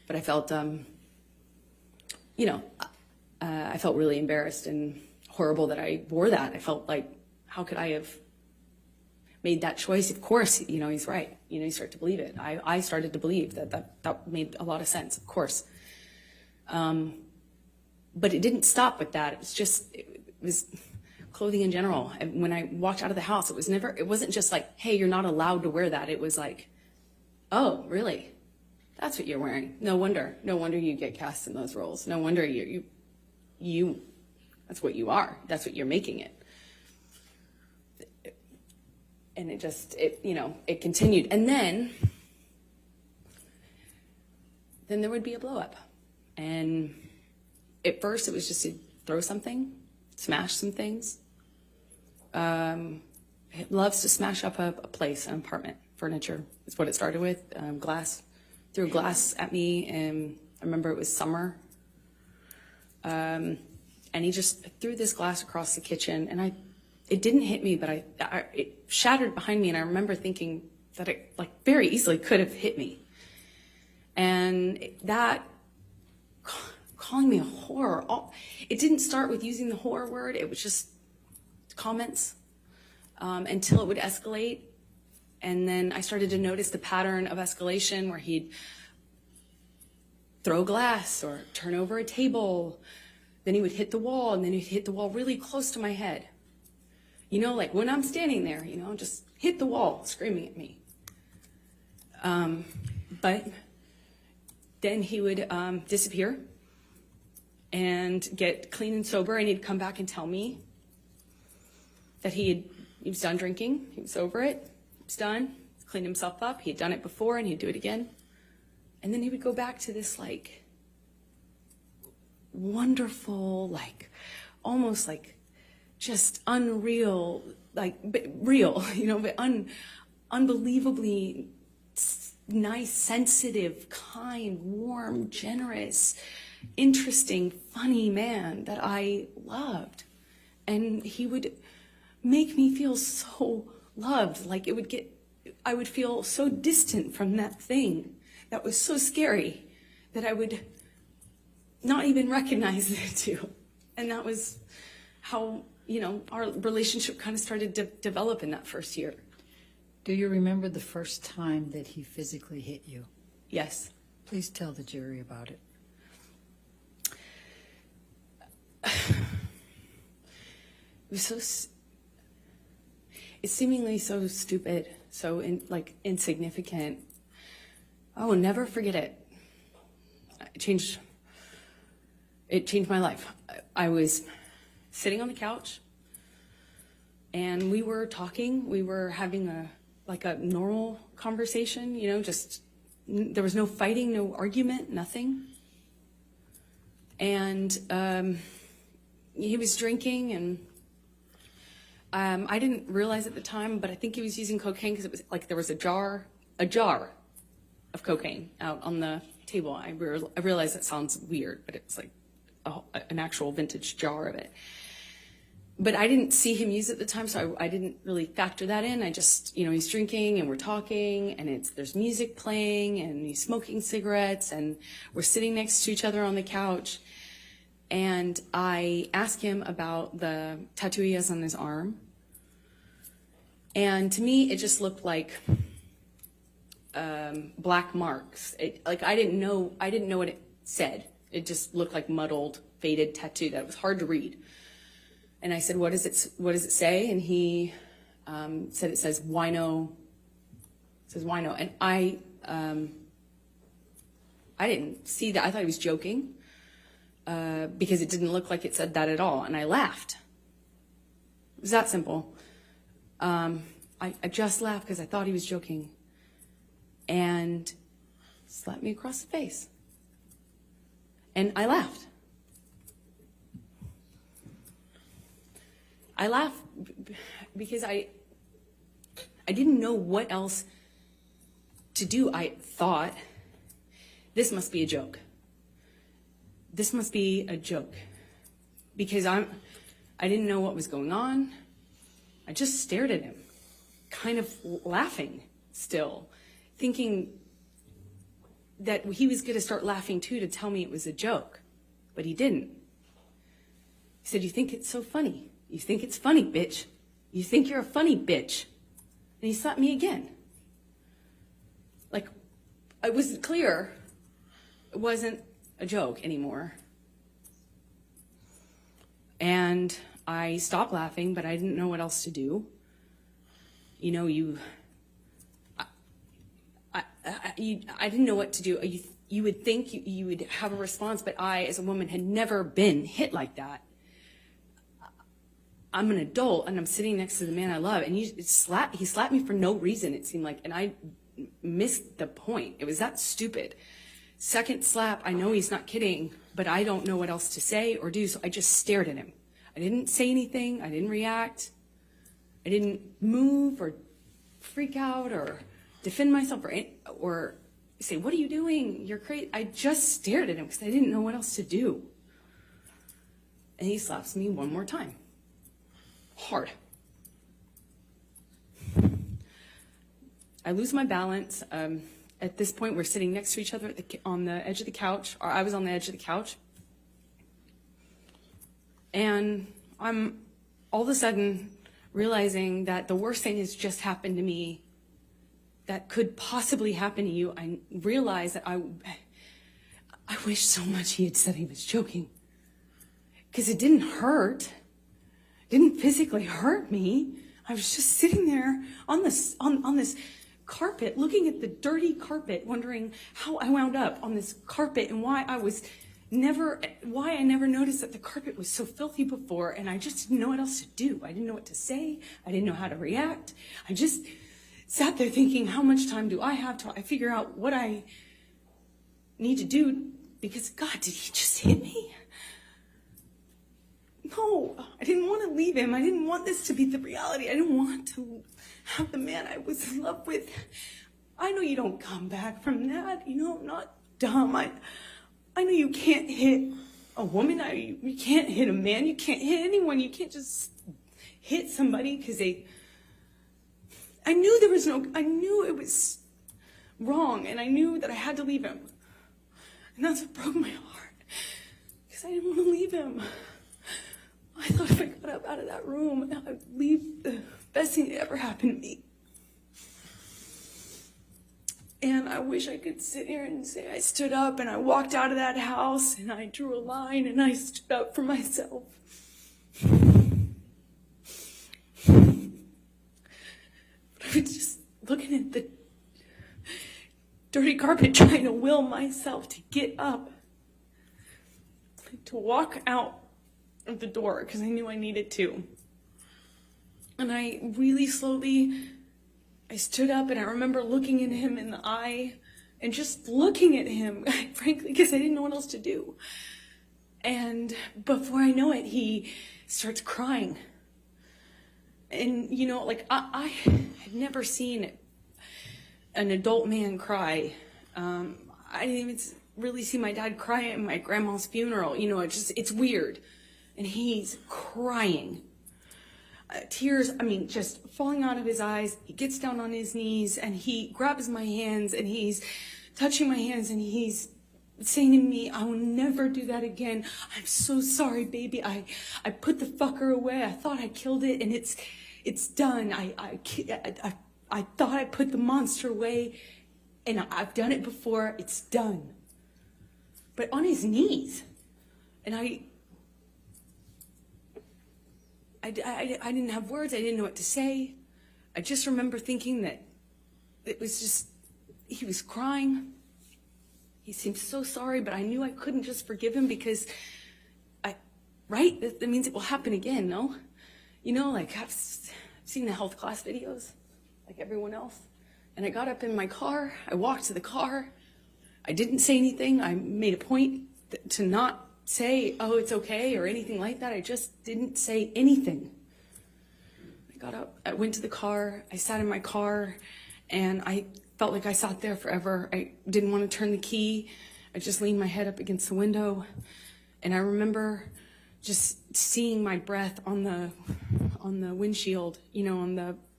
But I felt, you know, I felt really embarrassed and horrible that I wore that. I felt like, how could I have made that choice? Of course, you know, he's right. You know, you start to believe it. I started to believe that made a lot of sense, of course. But it didn't stop with that. It was clothing in general. And when I walked out of the house, it wasn't just like, hey, you're not allowed to wear that. It was like, oh, really? That's what you're wearing. No wonder you get cast in those roles. No wonder you that's what you are. That's what you're making it. And it continued. And then there would be a blow up. And at first it was just to throw something, smash some things. It loves to smash up a place, an apartment, furniture is what it started with. Glass. Threw glass at me, and I remember it was summer. And he just threw this glass across the kitchen, and it didn't hit me, but it shattered behind me, and I remember thinking that it like very easily could have hit me. And that, calling me a whore, it didn't start with using the whore word, it was just comments. until it would escalate. And then I started to notice the pattern of escalation where he'd throw glass or turn over a table. Then he would hit the wall, and then he'd hit the wall really close to my head. You know, like when I'm standing there, you know, just hit the wall, screaming at me. But then he would disappear and get clean and sober, and he'd come back and tell me that he was done drinking, he was over it, he was done, cleaned himself up, he had done it before, and he'd do it again. And then he would go back to this, like, wonderful, like, almost like just unreal, like, but real, you know, but unbelievably nice, sensitive, kind, warm, generous, interesting, funny man that I loved. And he would make me feel so loved, like I would feel so distant from that thing that was so scary that I would not even recognize it too. And that was how, you know, our relationship kind of started to develop in that first year. Do you remember the first time that he physically hit you? Yes. Please tell the jury about it. It was it's seemingly so stupid, so insignificant. I will never forget it. It changed my life. I was sitting on the couch, and we were talking. We were having a normal conversation, you know, just there was no fighting, no argument, nothing. And he was drinking, and I didn't realize at the time, but I think he was using cocaine because it was like there was a jar of cocaine out on the table. I realize that sounds weird, but it was like an actual vintage jar of it. But I didn't see him use it at the time, so I didn't really factor that in. I just, you know, he's drinking and we're talking, and there's music playing, and he's smoking cigarettes, and we're sitting next to each other on the couch. And I asked him about the tattoo he has on his arm. And to me, it just looked like black marks. I didn't know what it said. It just looked like muddled, faded tattoo that was hard to read. And I said, what does it say? And he said it says wino. It says wino. And I didn't see that. I thought he was joking. Because it didn't look like it said that at all, and I laughed. It was that simple. I just laughed because I thought he was joking, and slapped me across the face. And I laughed. I laughed because I didn't know what else to do. I thought, this must be a joke. This must be a joke, because I didn't know what was going on. I just stared at him, kind of laughing still, thinking that he was going to start laughing too to tell me it was a joke, but he didn't. He said, "You think it's so funny? You think it's funny, bitch? You think you're a funny bitch?" And he slapped me again. Like, it was clear it wasn't a joke anymore. And I stopped laughing, but I didn't know what else to do. You know, I didn't know what to do. You would think you would have a response, but I, as a woman, had never been hit like that. I'm an adult, and I'm sitting next to the man I love, and he slapped me for no reason, it seemed like, and I missed the point. It was that stupid. Second slap, I know he's not kidding, but I don't know what else to say or do, so I just stared at him. I didn't say anything. I didn't react. I didn't move or freak out or defend myself or say, "What are you doing? You're crazy." I just stared at him because I didn't know what else to do. And he slaps me one more time. Hard. I lose my balance. At this point, we're sitting next to each other on the edge of the couch, or I was on the edge of the couch. And all of a sudden, realizing that the worst thing has just happened to me that could possibly happen to you, I realized that I wish so much he had said he was joking. Because it didn't hurt. It didn't physically hurt me. I was just sitting there on this carpet, looking at the dirty carpet, wondering how I wound up on this carpet and why I never noticed that the carpet was so filthy before, and I just didn't know what else to do. I didn't know what to say. I didn't know how to react. I just sat there thinking, how much time do I have till I figure out what I need to do? Because, God, did he just hit me? No, I didn't want to leave him. I didn't want this to be the reality. I didn't want to have the man I was in love with. I know you don't come back from that. You know, I'm not dumb. I know you can't hit a woman. You can't hit a man. You can't hit anyone. You can't just hit somebody because I knew it was wrong, and I knew that I had to leave him. And that's what broke my heart, because I didn't want to leave him. I thought if I got up out of that room, I would leave the best thing that ever happened to me. And I wish I could sit here and say I stood up and I walked out of that house and I drew a line and I stood up for myself. But I was just looking at the dirty carpet, trying to will myself to get up, to walk out of the door, because I knew I needed to. And I really slowly, I stood up, and I remember looking at him in the eye and just looking at him, frankly, because I didn't know what else to do. And before I know it, he starts crying. And, you know, like, I had never seen an adult man cry. I didn't even really see my dad cry at my grandma's funeral. You know, it's weird. And he's crying. Tears, just falling out of his eyes. He gets down on his knees and he grabs my hands and he's touching my hands and he's saying to me, I will never do that again. I'm so sorry, baby. I put the fucker away. I thought I killed it and it's done. I thought I put the monster away and I've done it before. It's done. But on his knees. And I didn't have words. I didn't know what to say. I just remember thinking that it was just, he was crying. He seemed so sorry, but I knew I couldn't just forgive him because right? That means it will happen again, no? You know, like I've seen the health class videos, like everyone else. And I got up in my car. I walked to the car. I didn't say anything. I made a point to not say, oh, it's okay, or anything like that. I just didn't say anything. I got up, I went to the car, I sat in my car, and I felt like I sat there forever. I didn't want to turn the key. I just leaned my head up against the window, and I remember just seeing my breath on the windshield, you know, on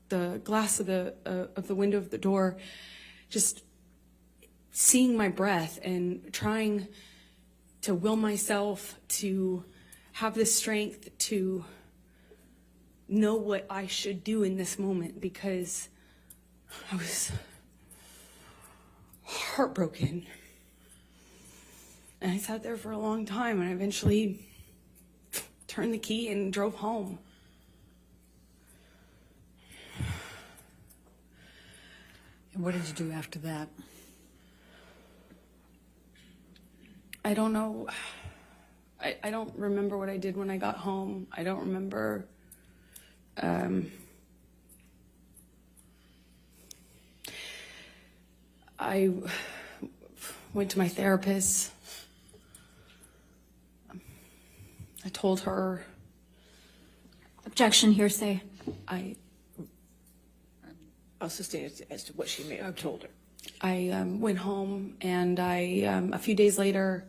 the glass of the window of the door, just seeing my breath and trying to will myself to have the strength to know what I should do in this moment, because I was heartbroken. And I sat there for a long time, and I eventually turned the key and drove home. And what did you do after that? I don't know. I don't remember what I did when I got home. I don't remember. I went to my therapist. I told her. Objection, hearsay. I'll sustain it as to what she may have told her. I went home, and a few days later,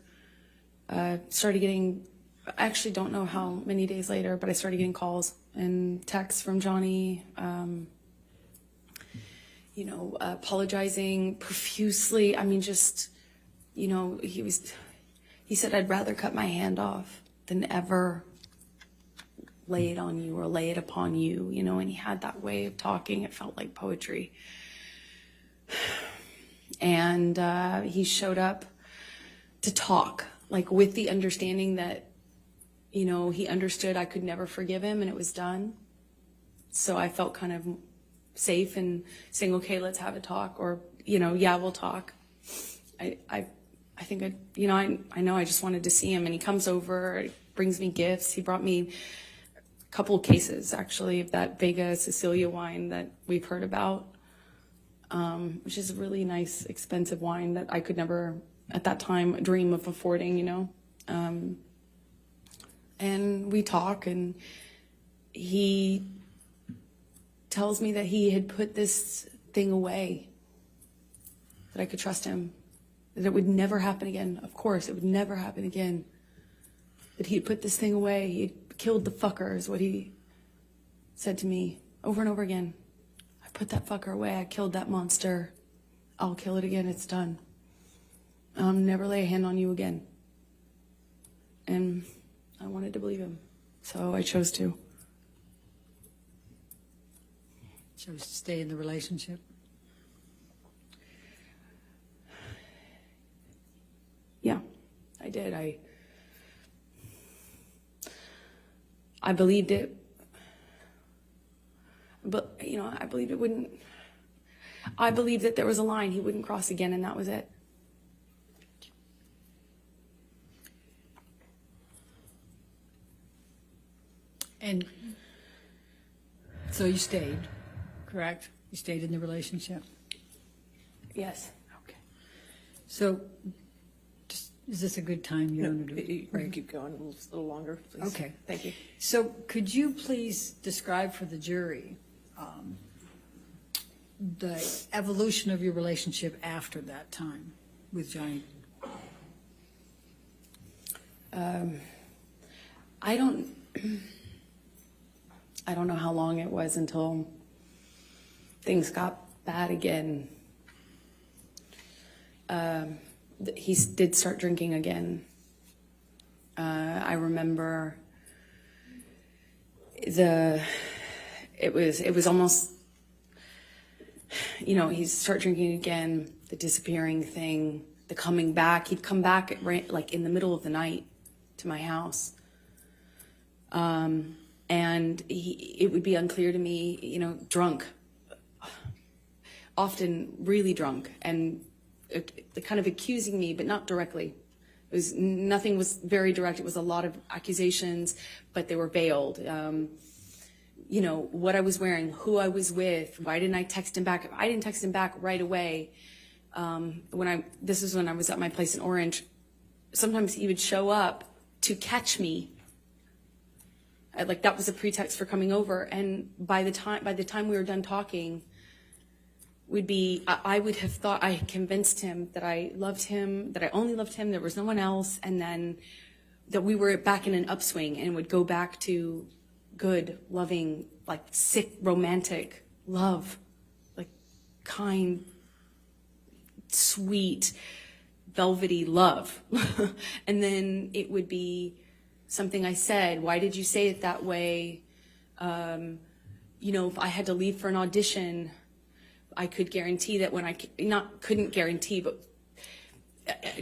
started getting, I actually don't know how many days later, but I started getting calls and texts from Johnny, you know, apologizing profusely. I mean, just, you know, he said, I'd rather cut my hand off than ever lay it on you or lay it upon you, you know, and he had that way of talking. It felt like poetry. And he showed up to talk, like with the understanding that, you know, he understood I could never forgive him and it was done. So I felt kind of safe in saying, okay, let's have a talk, or, you know, yeah, we'll talk. I think I know I just wanted to see him, and he comes over, brings me gifts. He brought me a couple of cases, actually, of that Vega Sicilia wine that we've heard about, which is a really nice, expensive wine that I could never, at that time, dream of affording, you know. And we talk, and he tells me that he had put this thing away, that I could trust him, that it would never happen again. Of course, it would never happen again. That he'd put this thing away. He'd killed the fucker, is what he said to me over and over again. I put that fucker away. I killed that monster. I'll kill it again. It's done. I'll never lay a hand on you again. And I wanted to believe him, so I chose to. Chose to stay in the relationship. Yeah, I did. I believed it, but, you know, I believed it wouldn't. I believed that there was a line he wouldn't cross again, and that was it. And so you stayed, correct? You stayed in the relationship? Yes. Okay. So, is this a good time? You No, want to do you can keep going a little longer, please. Okay. Thank you. So could you please describe for the jury the evolution of your relationship after that time with Johnny? I don't know how long it was until things got bad again. He did start drinking again. I remember it was almost, you know, he'd start drinking again, the disappearing thing, the coming back. He'd come back like in the middle of the night to my house. And it would be unclear to me, you know, drunk, often really drunk, and kind of accusing me, but not directly. Nothing was very direct. It was a lot of accusations, but they were veiled. You know, what I was wearing, who I was with, why didn't I text him back? I didn't text him back right away. This was when I was at my place in Orange. Sometimes he would show up to catch me. Like that was a pretext for coming over. And by the time we were done talking, I would have thought I had convinced him that I loved him, that I only loved him, there was no one else, and then that we were back in an upswing and would go back to good, loving, like sick, romantic love, like kind, sweet, velvety love. And then it would be something I said, why did you say it that way? You know, if I had to leave for an audition, I could guarantee that when couldn't guarantee, but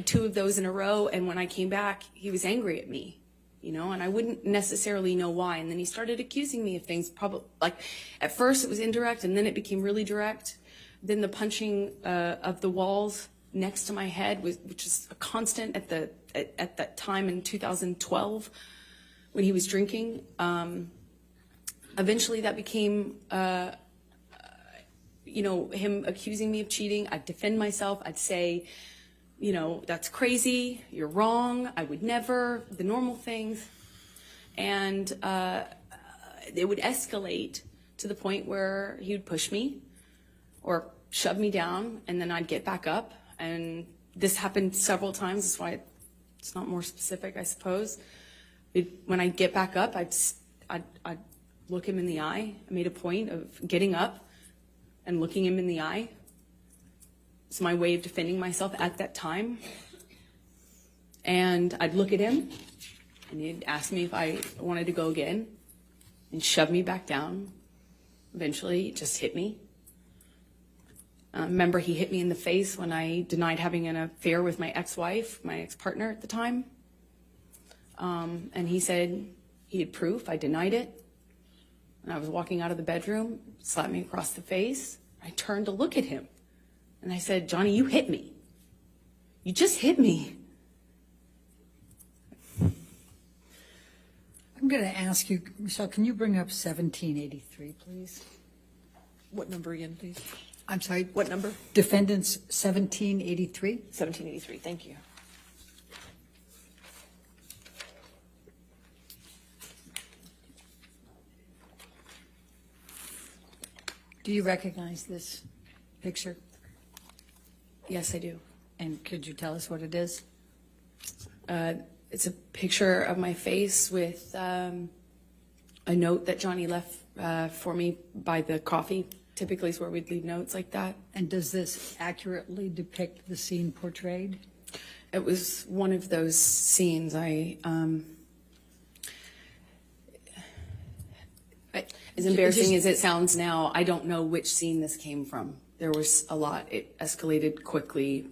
2 of those in a row, and when I came back, he was angry at me, you know, and I wouldn't necessarily know why. And then he started accusing me of things, probably, like, at first it was indirect, and then it became really direct. Then the punching of the walls next to my head, which is a constant at that time in 2012 when he was drinking. Eventually that became, you know, him accusing me of cheating. I'd defend myself. I'd say, you know, that's crazy. You're wrong. I would never. The normal things. And it would escalate to the point where he would push me or shove me down, and then I'd get back up. And this happened several times. That's why it's not more specific, I suppose. When I'd get back up, I'd look him in the eye. I made a point of getting up and looking him in the eye. It's my way of defending myself at that time. And I'd look at him, and he'd ask me if I wanted to go again. and shoved me back down. Eventually, it just hit me. Remember, he hit me in the face when I denied having an affair with my ex-wife, my ex-partner at the time. And he said he had proof. I denied it. And I was walking out of the bedroom, slapped me across the face. I turned to look at him. And I said, Johnny, you hit me. You just hit me. I'm going to ask you, Michelle, can you bring up 1783, please? What number again, please? I'm sorry, What number? defendants 1783? 1783, thank you. Do you recognize this picture? Yes, I do. And could you tell us what it is? It's a picture of my face with a note that Johnny left for me by the coffee. Typically is where we'd leave notes like that. And does this accurately depict the scene portrayed? It was one of those scenes. As embarrassing as it sounds now, I don't know which scene this came from. There was a lot. It escalated quickly,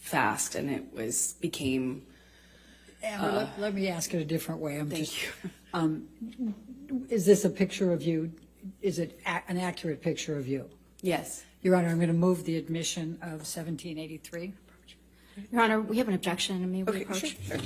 fast, and it became. Amber, let me ask it a different way. Thank you. Is this a picture of you? Is it an accurate picture of you? Yes. Your Honor, I'm going to move the admission of 1783. Your Honor, we have an objection. May we Okay, approach? sure.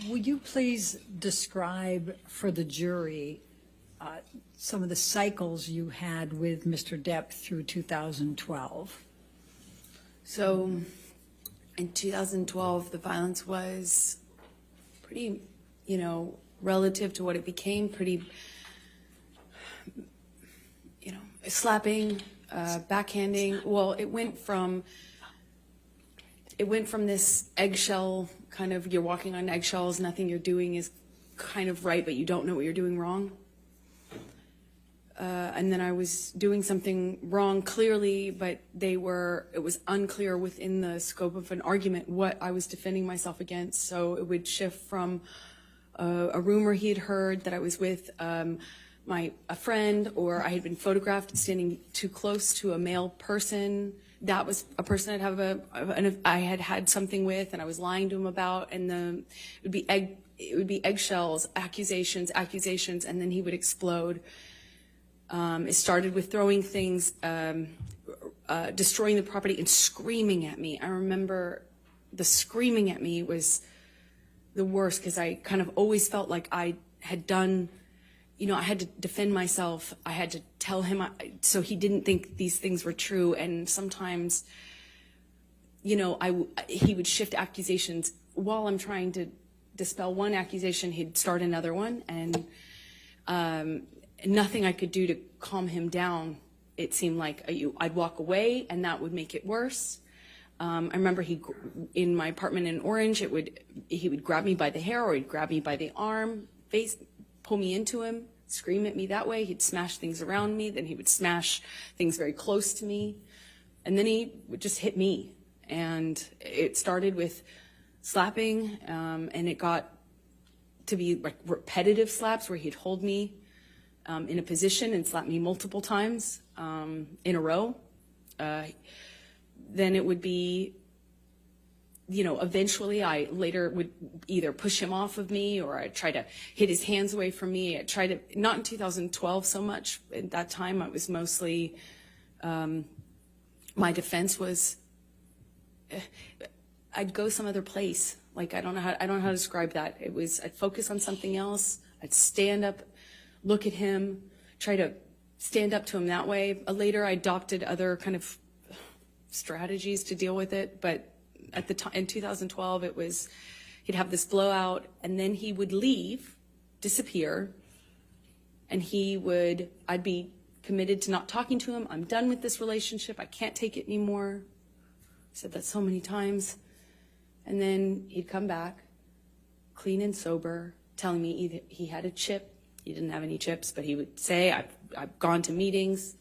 Would you please describe for the jury some of the cycles you had with Mr. Depp through 2012? So, in 2012, the violence was pretty, relative to what it became, pretty, slapping, backhanding. Well, it went from this eggshell kind of, you're walking on eggshells, nothing you're doing is kind of right, but you don't know what you're doing wrong. And then I was doing something wrong clearly, but it was unclear within the scope of an argument what I was defending myself against. So it would shift from a rumor he had heard that I was with a friend, or I had been photographed standing too close to a male person. That was a person I had had something with, and I was lying to him about, and it would be eggshells, accusations, and then he would explode. It started with throwing things, destroying the property, and screaming at me. I remember the screaming at me was the worst, because I kind of always felt like I had done, I had to defend myself. I had to tell him so he didn't think these things were true. And sometimes, he would shift accusations while I'm trying to dispel one accusation. He'd start another one, and nothing I could do to calm him down. It seemed like I'd walk away, and that would make it worse. I remember in my apartment in Orange, he would grab me by the hair, or he'd grab me by the arm, pull me into him, scream at me that way. He'd smash things around me. Then he would smash things very close to me. And then he would just hit me. And it started with slapping, and it got to be like repetitive slaps where he'd hold me in a position and slapped me multiple times in a row, then it would be, eventually I later would either push him off of me or I'd try to hit his hands away from me. I'd try to, not in 2012 so much. At that time, I was mostly, my defense was, I'd go some other place. Like, I don't know how to describe that. It was, I'd focus on something else. I'd stand up, look at him, try to stand up to him that way. Later, I adopted other kind of strategies to deal with it. But at the time, in 2012, it was, he'd have this blowout and then he would leave, disappear. And I'd be committed to not talking to him. I'm done with this relationship. I can't take it anymore. I said that so many times. And then he'd come back, clean and sober, telling me either he had a chip. He didn't have any chips, but he would say, I've gone to meetings.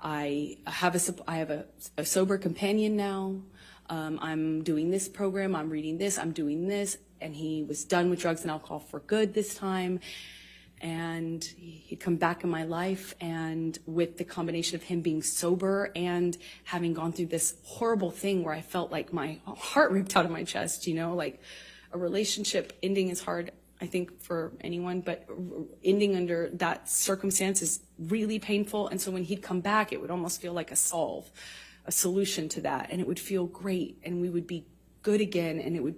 I have a sober companion now. I'm doing this program. I'm reading this. I'm doing this. And he was done with drugs and alcohol for good this time. And he'd come back in my life, and with the combination of him being sober and having gone through this horrible thing where I felt like my heart ripped out of my chest, like a relationship ending is hard, I think, for anyone, but ending under that circumstance is really painful. And so when he'd come back, it would almost feel like a solution to that. And it would feel great, and we would be good again, and he'd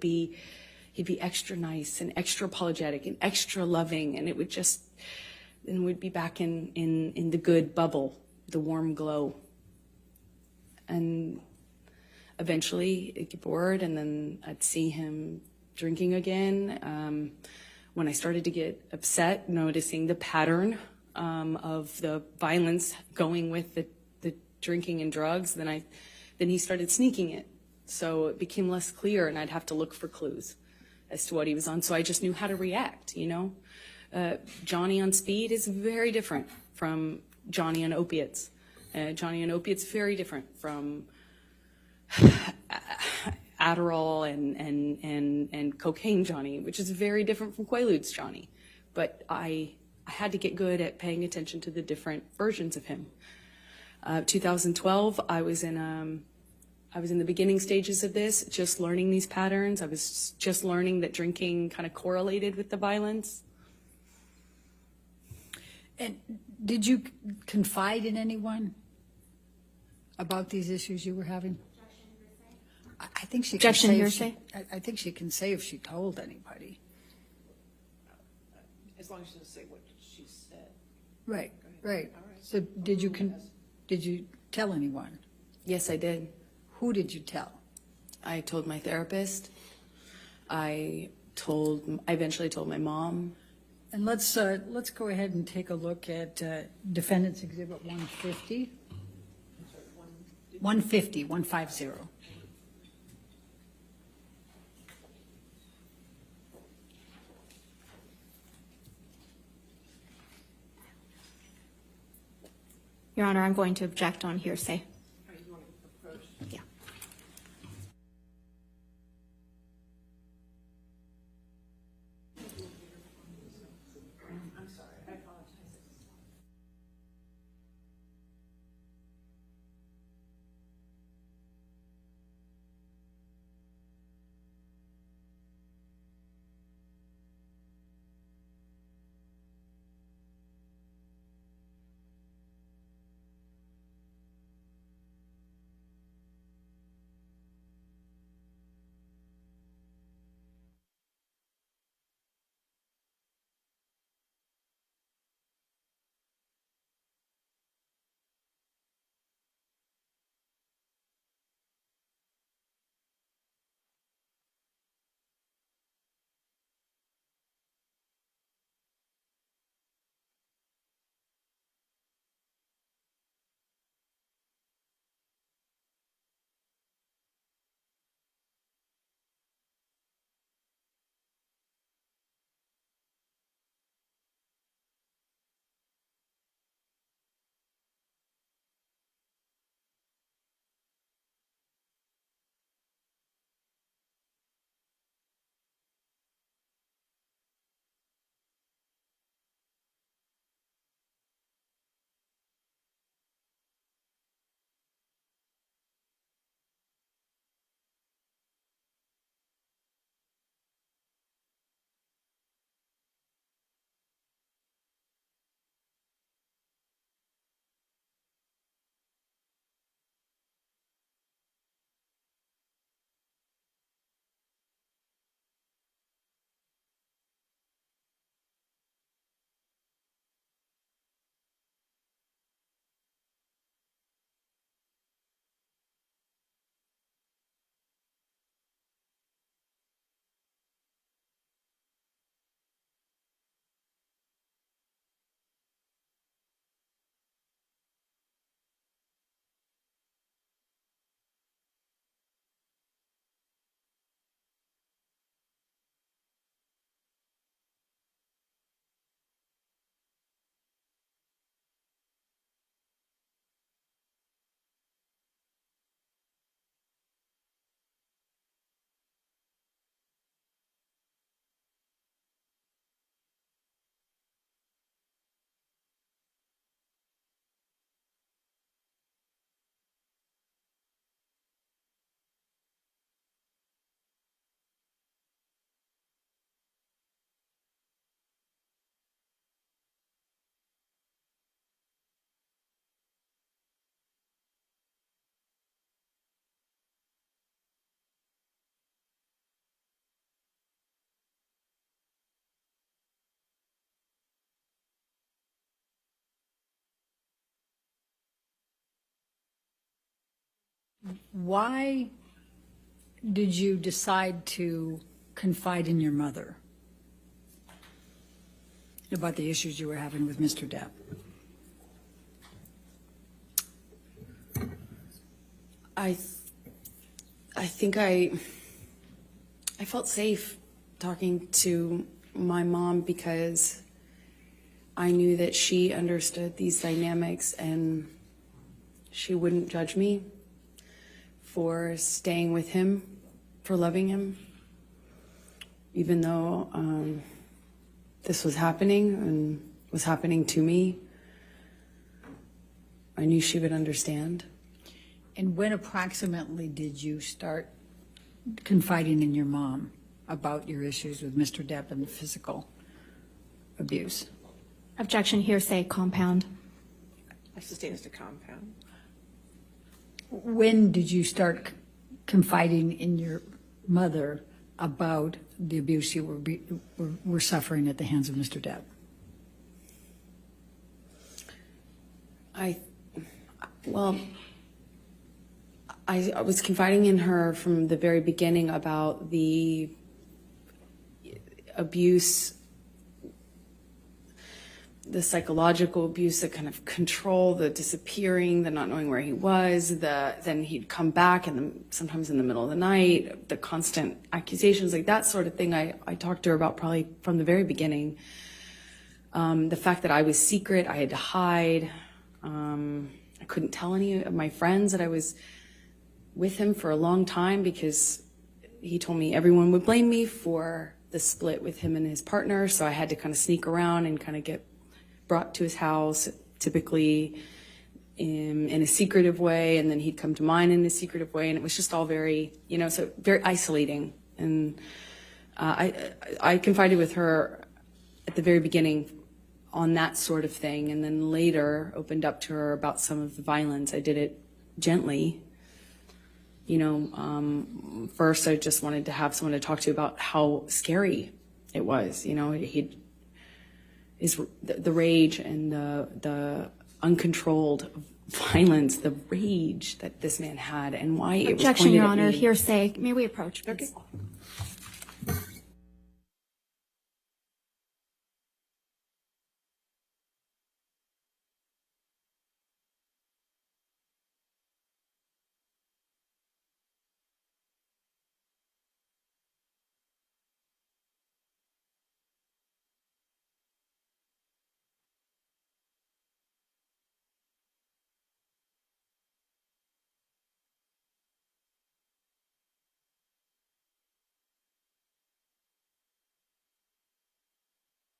be extra nice and extra apologetic and extra loving, and then we'd be back in the good bubble, the warm glow. And eventually it'd get bored, and then I'd see him drinking again. When I started to get upset, noticing the pattern of the violence going with the drinking and drugs, then he started sneaking it. So it became less clear, and I'd have to look for clues as to what he was on. So I just knew how to react, Johnny on speed is very different from Johnny on opiates. Johnny on opiates, very different from Adderall and cocaine Johnny, which is very different from Quaaludes Johnny. But I had to get good at paying attention to the different versions of him. 2012, I was in the beginning stages of this, just learning these patterns. I was just learning that drinking kind of correlated with the violence. And did you confide in anyone about these issues you were having? I think she can Objection, say hearsay? I think she can say if she told anybody. As long as she doesn't say what she said. Right, right. So did you tell anyone? Yes, I did. Who did you tell? I told my therapist. I eventually told my mom. And let's go ahead and take a look at Defendant's Exhibit 150. 150. Your Honor, I'm going to object on hearsay. Yeah. Why did you decide to confide in your mother about the issues you were having with Mr. Depp? I think I felt safe talking to my mom because I knew that she understood these dynamics and she wouldn't judge me for staying with him, for loving him, even though this was happening and was happening to me. I knew she would understand. And when approximately did you start confiding in your mom about your issues with Mr. Depp and the physical abuse? Objection, hearsay, compound. I sustain as to compound. When did you start confiding in your mother about the abuse you were suffering at the hands of Mr. Depp? I was confiding in her from the very beginning about the abuse, the psychological abuse, the kind of control, the disappearing, the not knowing where he was, then he'd come back and sometimes in the middle of the night, the constant accusations, like that sort of thing. I talked to her about probably from the very beginning. The fact that I was secret, I had to hide. I couldn't tell any of my friends that I was with him for a long time because he told me everyone would blame me for the split with him and his partner. So I had to kind of sneak around and kind of get brought to his house, typically in a secretive way. And then he'd come to mine in a secretive way. And it was just all very, so very isolating. And I confided with her at the very beginning on that sort of thing. And then later opened up to her about some of the violence. I did it gently. First I just wanted to have someone to talk to about how scary it was. The rage and the uncontrolled violence, the rage that this man had, and why it was Objection, pointed Your at Honor, me. hearsay. May we approach, please? Okay.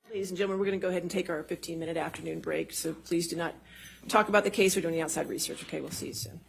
Ladies and gentlemen, we're going to go ahead and take our 15-minute afternoon break, so please do not talk about the case or do any outside research. Okay, we'll see you soon.